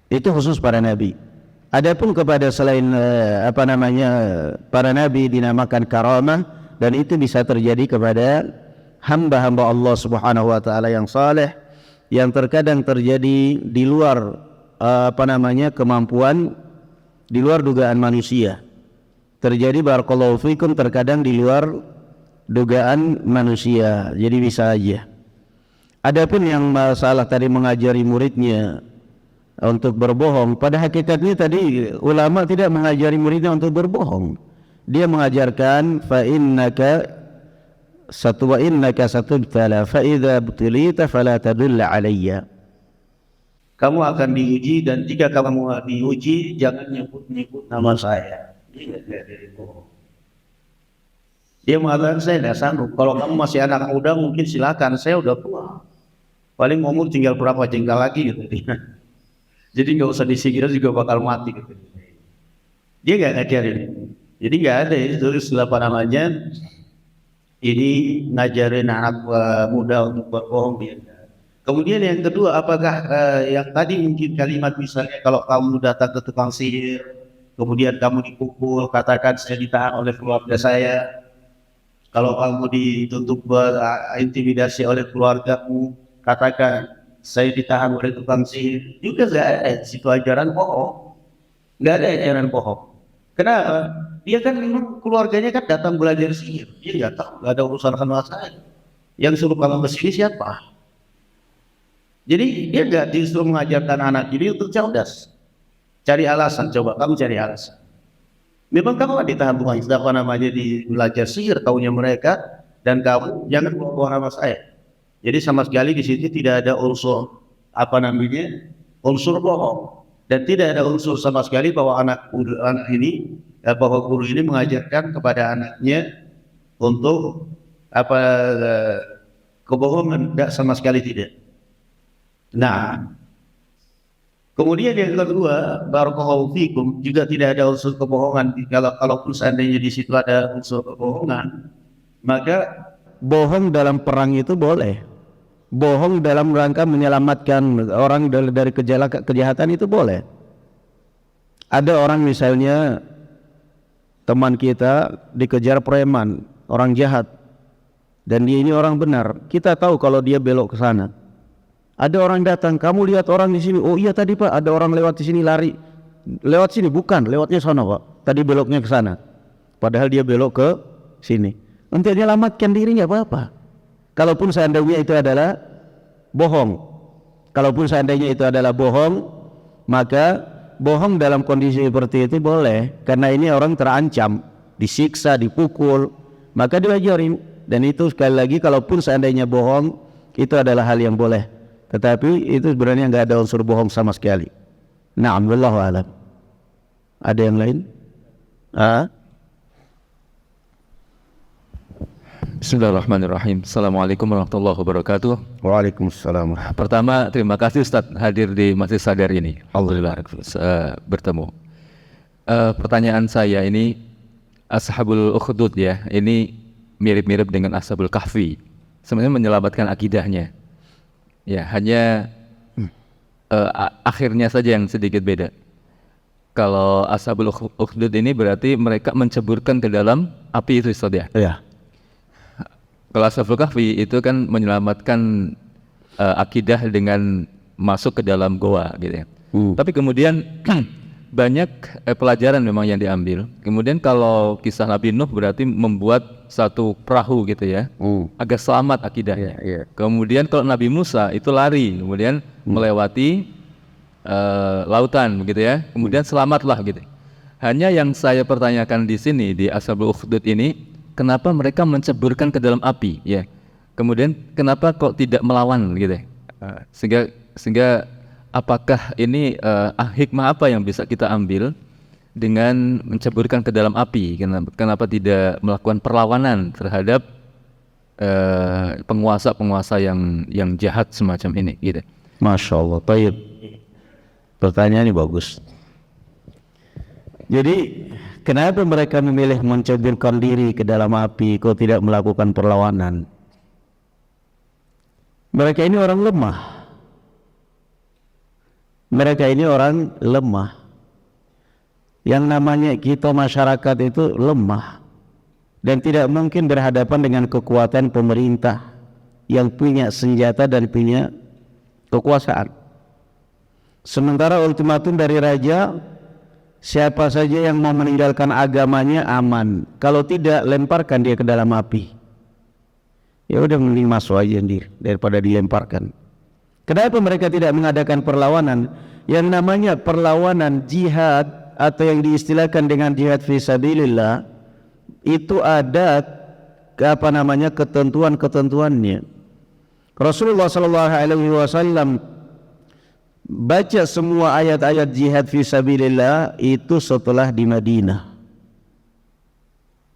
S1: itu khusus para nabi. Adapun kepada selain para nabi dinamakan karamah, dan itu bisa terjadi kepada hamba-hamba Allah Subhanahu wa taala yang saleh, yang terkadang terjadi di luar kemampuan, di luar dugaan manusia. Terjadi barakallahu fikum terkadang di luar dugaan manusia. Jadi bisa aja. Adapun yang masalah tadi mengajari muridnya untuk berbohong, pada hakikatnya tadi ulama tidak mengajari muridnya untuk berbohong. Dia mengajarkan fa innaka satubtala fa idza butulita fala tadulla alayya. Kamu akan diuji, dan jika kamu diuji jangan nyebut-nyebut nama saya. Dia mengatakan, saya tidak sanggup. Kalau kamu masih anak muda mungkin silakan, saya udah tua. Paling umur tinggal berapa jengkal lagi gitu. Jadi nggak usah disikir juga bakal mati gitu. Dia nggak ngajarin. Jadi nggak ada itu istilah apa namanya. Ini ngajarin anak muda untuk berbohong dia. Kemudian yang kedua, apakah yang tadi mungkin kalimat misalnya kalau kamu datang ke tukang sihir, kemudian kamu dipukul, katakan saya ditahan oleh keluarga saya. Kalau kamu dituntut intimidasi oleh keluargamu, katakan saya ditahan oleh tukang sihir. Juga nggak ada situ ajaran bohong, nggak ada ajaran bohong. Kenapa? Dia kan keluarganya kan datang belajar sihir, dia nggak tahu, nggak ada urusan sama saya. Yang suruh kamu ke sini siapa? Jadi dia nggak disuruh mengajarkan anak ini untuk cerdas. Cari alasan, coba kamu cari alasan. Memang kamu ditahan tukang sihir, apa namanya, di belajar sihir, taunya mereka, dan kamu jangan bawa nama saya. Jadi sama sekali di sini tidak ada unsur unsur bohong, dan tidak ada unsur sama sekali bahwa bahwa guru ini mengajarkan kepada anaknya untuk kebohongan, tidak, sama sekali tidak. Nah, kemudian yang kedua, barakallahu fikum, juga tidak ada unsur kebohongan. Kalaupun seandainya di situ ada unsur kebohongan, maka bohong dalam perang itu boleh. Bohong dalam rangka menyelamatkan orang dari kejahatan itu boleh. Ada orang misalnya teman kita dikejar preman, orang jahat, dan dia ini orang benar. Kita tahu kalau dia belok ke sana. Ada orang datang, kamu lihat orang di sini. Oh iya tadi Pak, ada orang lewat di sini lari. Lewat sini bukan, lewatnya sana Pak. Tadi beloknya ke sana. Padahal dia belok ke sini. Untuk menyelamatkan diri nggak apa-apa. Kalaupun seandainya itu adalah bohong. Kalaupun seandainya itu adalah bohong, maka bohong dalam kondisi seperti itu boleh. Karena ini orang terancam, disiksa, dipukul, maka diwajarin. Dan itu sekali lagi, kalaupun seandainya bohong, itu adalah hal yang boleh. Tetapi itu sebenarnya nggak ada unsur bohong sama sekali. Na'am, wallahu a'lam. Ada yang lain?
S3: Bismillahirrahmanirrahim. Assalamualaikum warahmatullahi wabarakatuh.
S1: Waalaikumsalam.
S3: Pertama, terima kasih Ustadz hadir di Masjid Sadar ini. Alhamdulillah bertemu. Pertanyaan saya ini, Ashabul Ukhdud ya, ini mirip-mirip dengan Ashabul Kahfi. Sebenarnya menyelamatkan akidahnya. Ya, hanya akhirnya saja yang sedikit beda. Kalau Ashabul Ukhdud ini berarti mereka menceburkan ke dalam api itu Ustaz ya?
S1: Iya.
S3: Kalau Ashabul Kahfi itu kan menyelamatkan akidah dengan masuk ke dalam goa gitu ya. Tapi kemudian banyak pelajaran memang yang diambil. Kemudian kalau kisah Nabi Nuh berarti membuat satu perahu gitu ya, agar selamat akidahnya. Kemudian kalau Nabi Musa itu lari, kemudian melewati lautan begitu ya, kemudian selamatlah gitu. Hanya yang saya pertanyakan di sini di Ashabul Ukhdud ini, kenapa mereka menceburkan ke dalam api ya? Kemudian kenapa kok tidak melawan gitu ya? Sehingga apakah ini hikmah apa yang bisa kita ambil dengan menceburkan ke dalam api? Kenapa tidak melakukan perlawanan terhadap penguasa-penguasa yang jahat semacam ini gitu?
S1: Masya Allah. Baik. Pertanyaan ini bagus. Jadi kenapa mereka memilih menceburkan diri ke dalam api, kok tidak melakukan perlawanan? Mereka ini orang lemah. Mereka ini orang lemah. Yang namanya kita masyarakat itu lemah dan tidak mungkin berhadapan dengan kekuatan pemerintah yang punya senjata dan punya kekuasaan. Sementara ultimatum dari raja, siapa saja yang mau meninggalkan agamanya aman, kalau tidak lemparkan dia ke dalam api. Ya udah, mending masuk aja sendiri daripada dilemparkan. Kenapa mereka tidak mengadakan perlawanan? Yang namanya perlawanan jihad atau yang diistilahkan dengan jihad fisabilillah itu ada ketentuan-ketentuannya. Rasulullah SAW baca semua ayat-ayat jihad fisabilillah itu setelah di Madinah.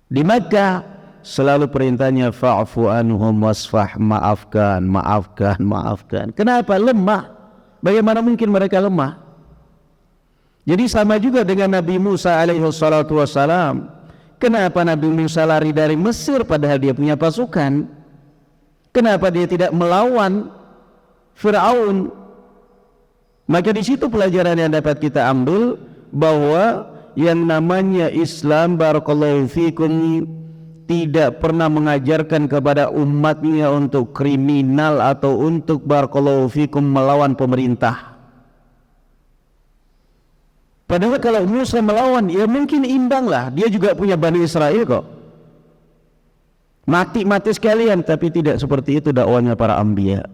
S1: Di Makkah selalu perintahnya fa'fu anhum wasfah, maafkan. Kenapa? Lemah. Bagaimana mungkin mereka lemah? Jadi sama juga dengan Nabi Musa alaihi salatu wassalam. Kenapa Nabi Musa lari dari Mesir padahal dia punya pasukan? Kenapa dia tidak melawan Fir'aun? Maka di situ pelajaran yang dapat kita ambil bahwa yang namanya Islam, barakallahu fikum, tidak pernah mengajarkan kepada umatnya untuk kriminal atau untuk barakallahu fikum melawan pemerintah. Padahal kalau Musa melawan, ya mungkin imbang lah. Dia juga punya Bani Israel kok. Mati-mati sekalian, tapi tidak seperti itu dakwahnya para anbiya.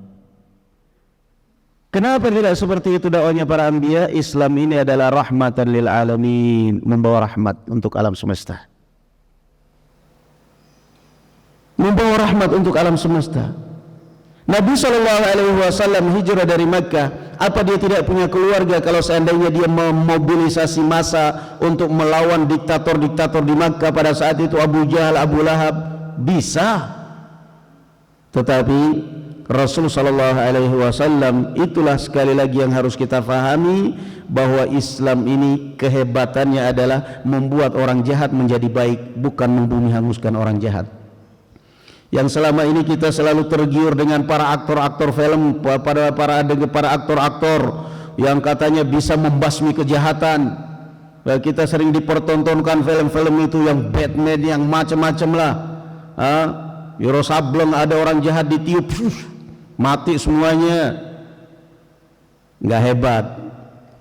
S1: Kenapa tidak seperti itu dakwahnya para anbiya? Islam ini adalah rahmatan lil alamin, membawa rahmat untuk alam semesta. Membawa rahmat untuk alam semesta. Nabi SAW hijrah dari Makkah. Apa dia tidak punya keluarga? Kalau seandainya dia memobilisasi massa untuk melawan diktator-diktator di Makkah pada saat itu, Abu Jahal, Abu Lahab, bisa. Tetapi Rasul SAW, itulah sekali lagi yang harus kita fahami, bahwa Islam ini kehebatannya adalah membuat orang jahat menjadi baik, bukan membunuh hanguskan orang jahat. Yang selama ini kita selalu tergiur dengan para aktor-aktor film, para aktor-aktor yang katanya bisa membasmi kejahatan. Kita sering dipertontonkan film-film itu yang Batman, yang macam-macam lah. Wiro Sableng, ada orang jahat ditiup, mati semuanya. nggak hebat.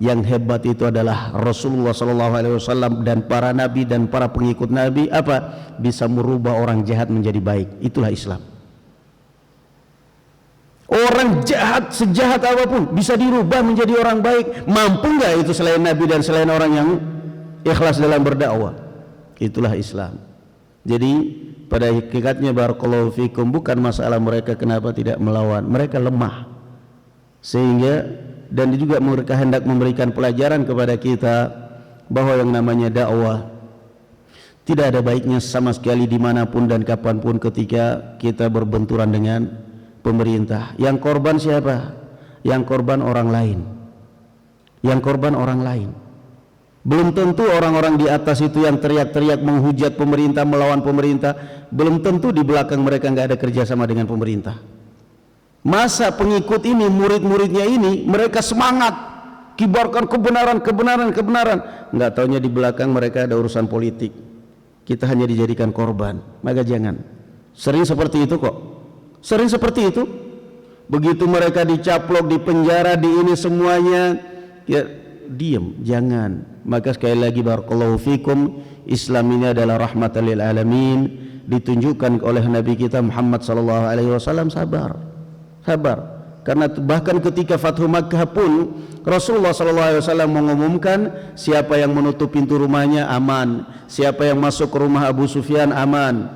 S1: Yang hebat itu adalah Rasulullah SAW dan para nabi dan para pengikut nabi, apa? Bisa merubah orang jahat menjadi baik. Itulah Islam. Orang jahat sejahat apapun bisa dirubah menjadi orang baik. Mampu nggak itu selain nabi dan selain orang yang ikhlas dalam berdakwah? Itulah Islam. Jadi pada hakikatnya barakallahu fikum, bukan masalah mereka kenapa tidak melawan, mereka lemah. Sehingga dan juga mereka hendak memberikan pelajaran kepada kita bahwa yang namanya dakwah tidak ada baiknya sama sekali dimanapun dan kapanpun ketika kita berbenturan dengan pemerintah. Yang korban siapa? Yang korban orang lain. Yang korban orang lain. Belum tentu orang-orang di atas itu yang teriak-teriak menghujat pemerintah, melawan pemerintah, belum tentu di belakang mereka nggak ada kerjasama dengan pemerintah. Masa pengikut ini, murid-muridnya ini, mereka semangat kibarkan kebenaran, nggak taunya di belakang mereka ada urusan politik. Kita hanya dijadikan korban. Maka jangan. Sering seperti itu kok. Sering seperti itu. Begitu mereka dicaplok, di penjara, di ini semuanya, ya diam, jangan. Maka sekali lagi barakallahu fikum, Islam ini adalah rahmatan lil alamin, ditunjukkan oleh Nabi kita Muhammad sallallahu alaihi wasallam sabar. Karena bahkan ketika Fathu Makkah pun Rasulullah SAW mengumumkan siapa yang menutup pintu rumahnya aman, siapa yang masuk ke rumah Abu Sufyan aman,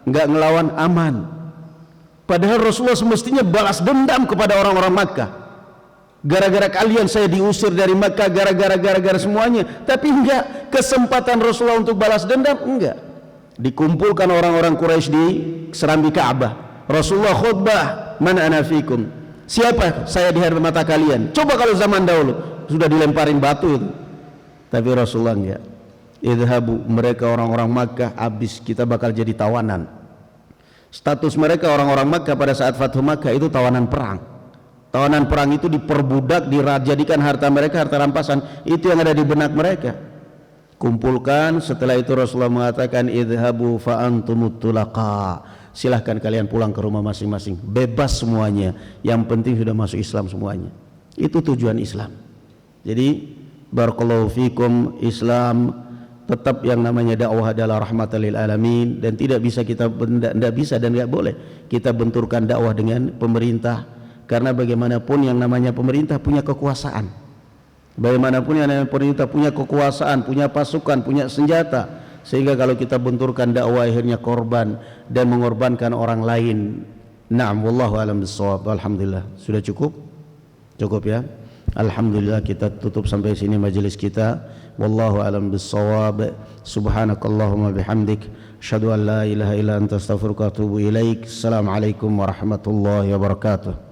S1: enggak ngelawan aman. Padahal Rasulullah semestinya balas dendam kepada orang-orang Makkah. Gara-gara kalian saya diusir dari Makkah, gara-gara semuanya. Tapi enggak, kesempatan Rasulullah untuk balas dendam enggak. Dikumpulkan orang-orang Quraisy di serambi Ka'bah. Rasulullah khutbah, man ana fikum, siapa saya di hadapan mata kalian. Coba kalau zaman dahulu sudah dilemparin batu itu, tapi Rasulullah enggak. Idhabu, mereka orang-orang Makkah habis, kita bakal jadi tawanan. Status mereka orang-orang Makkah pada saat Fathu Makkah itu tawanan perang. Tawanan perang itu diperbudak, dirajadikan harta mereka, harta rampasan. Itu yang ada di benak mereka. Kumpulkan, setelah itu Rasulullah mengatakan idhabu fa antumut tulaqa, silahkan kalian pulang ke rumah masing-masing, bebas semuanya, yang penting sudah masuk Islam semuanya. Itu tujuan Islam. Jadi barakallahu fikum, Islam tetap yang namanya dakwah adalah rahmatan lil alamin, dan tidak bisa kita tidak bisa dan tidak boleh kita benturkan dakwah dengan pemerintah, karena bagaimanapun yang namanya pemerintah punya kekuasaan. Bagaimanapun yang namanya pemerintah punya kekuasaan, punya pasukan, punya senjata, sehingga kalau kita benturkan dakwah akhirnya korban dan mengorbankan orang lain. Na'am, wallahu alam bissawab. Alhamdulillah, sudah cukup ya. Alhamdulillah, kita tutup sampai sini majelis kita. Wallahu alam bissawab. Subhanakallahumma bihamdik, asyhadu an la ilaha illa anta astaghfiruka wa atubu ilaik. Assalamualaikum warahmatullahi wabarakatuh.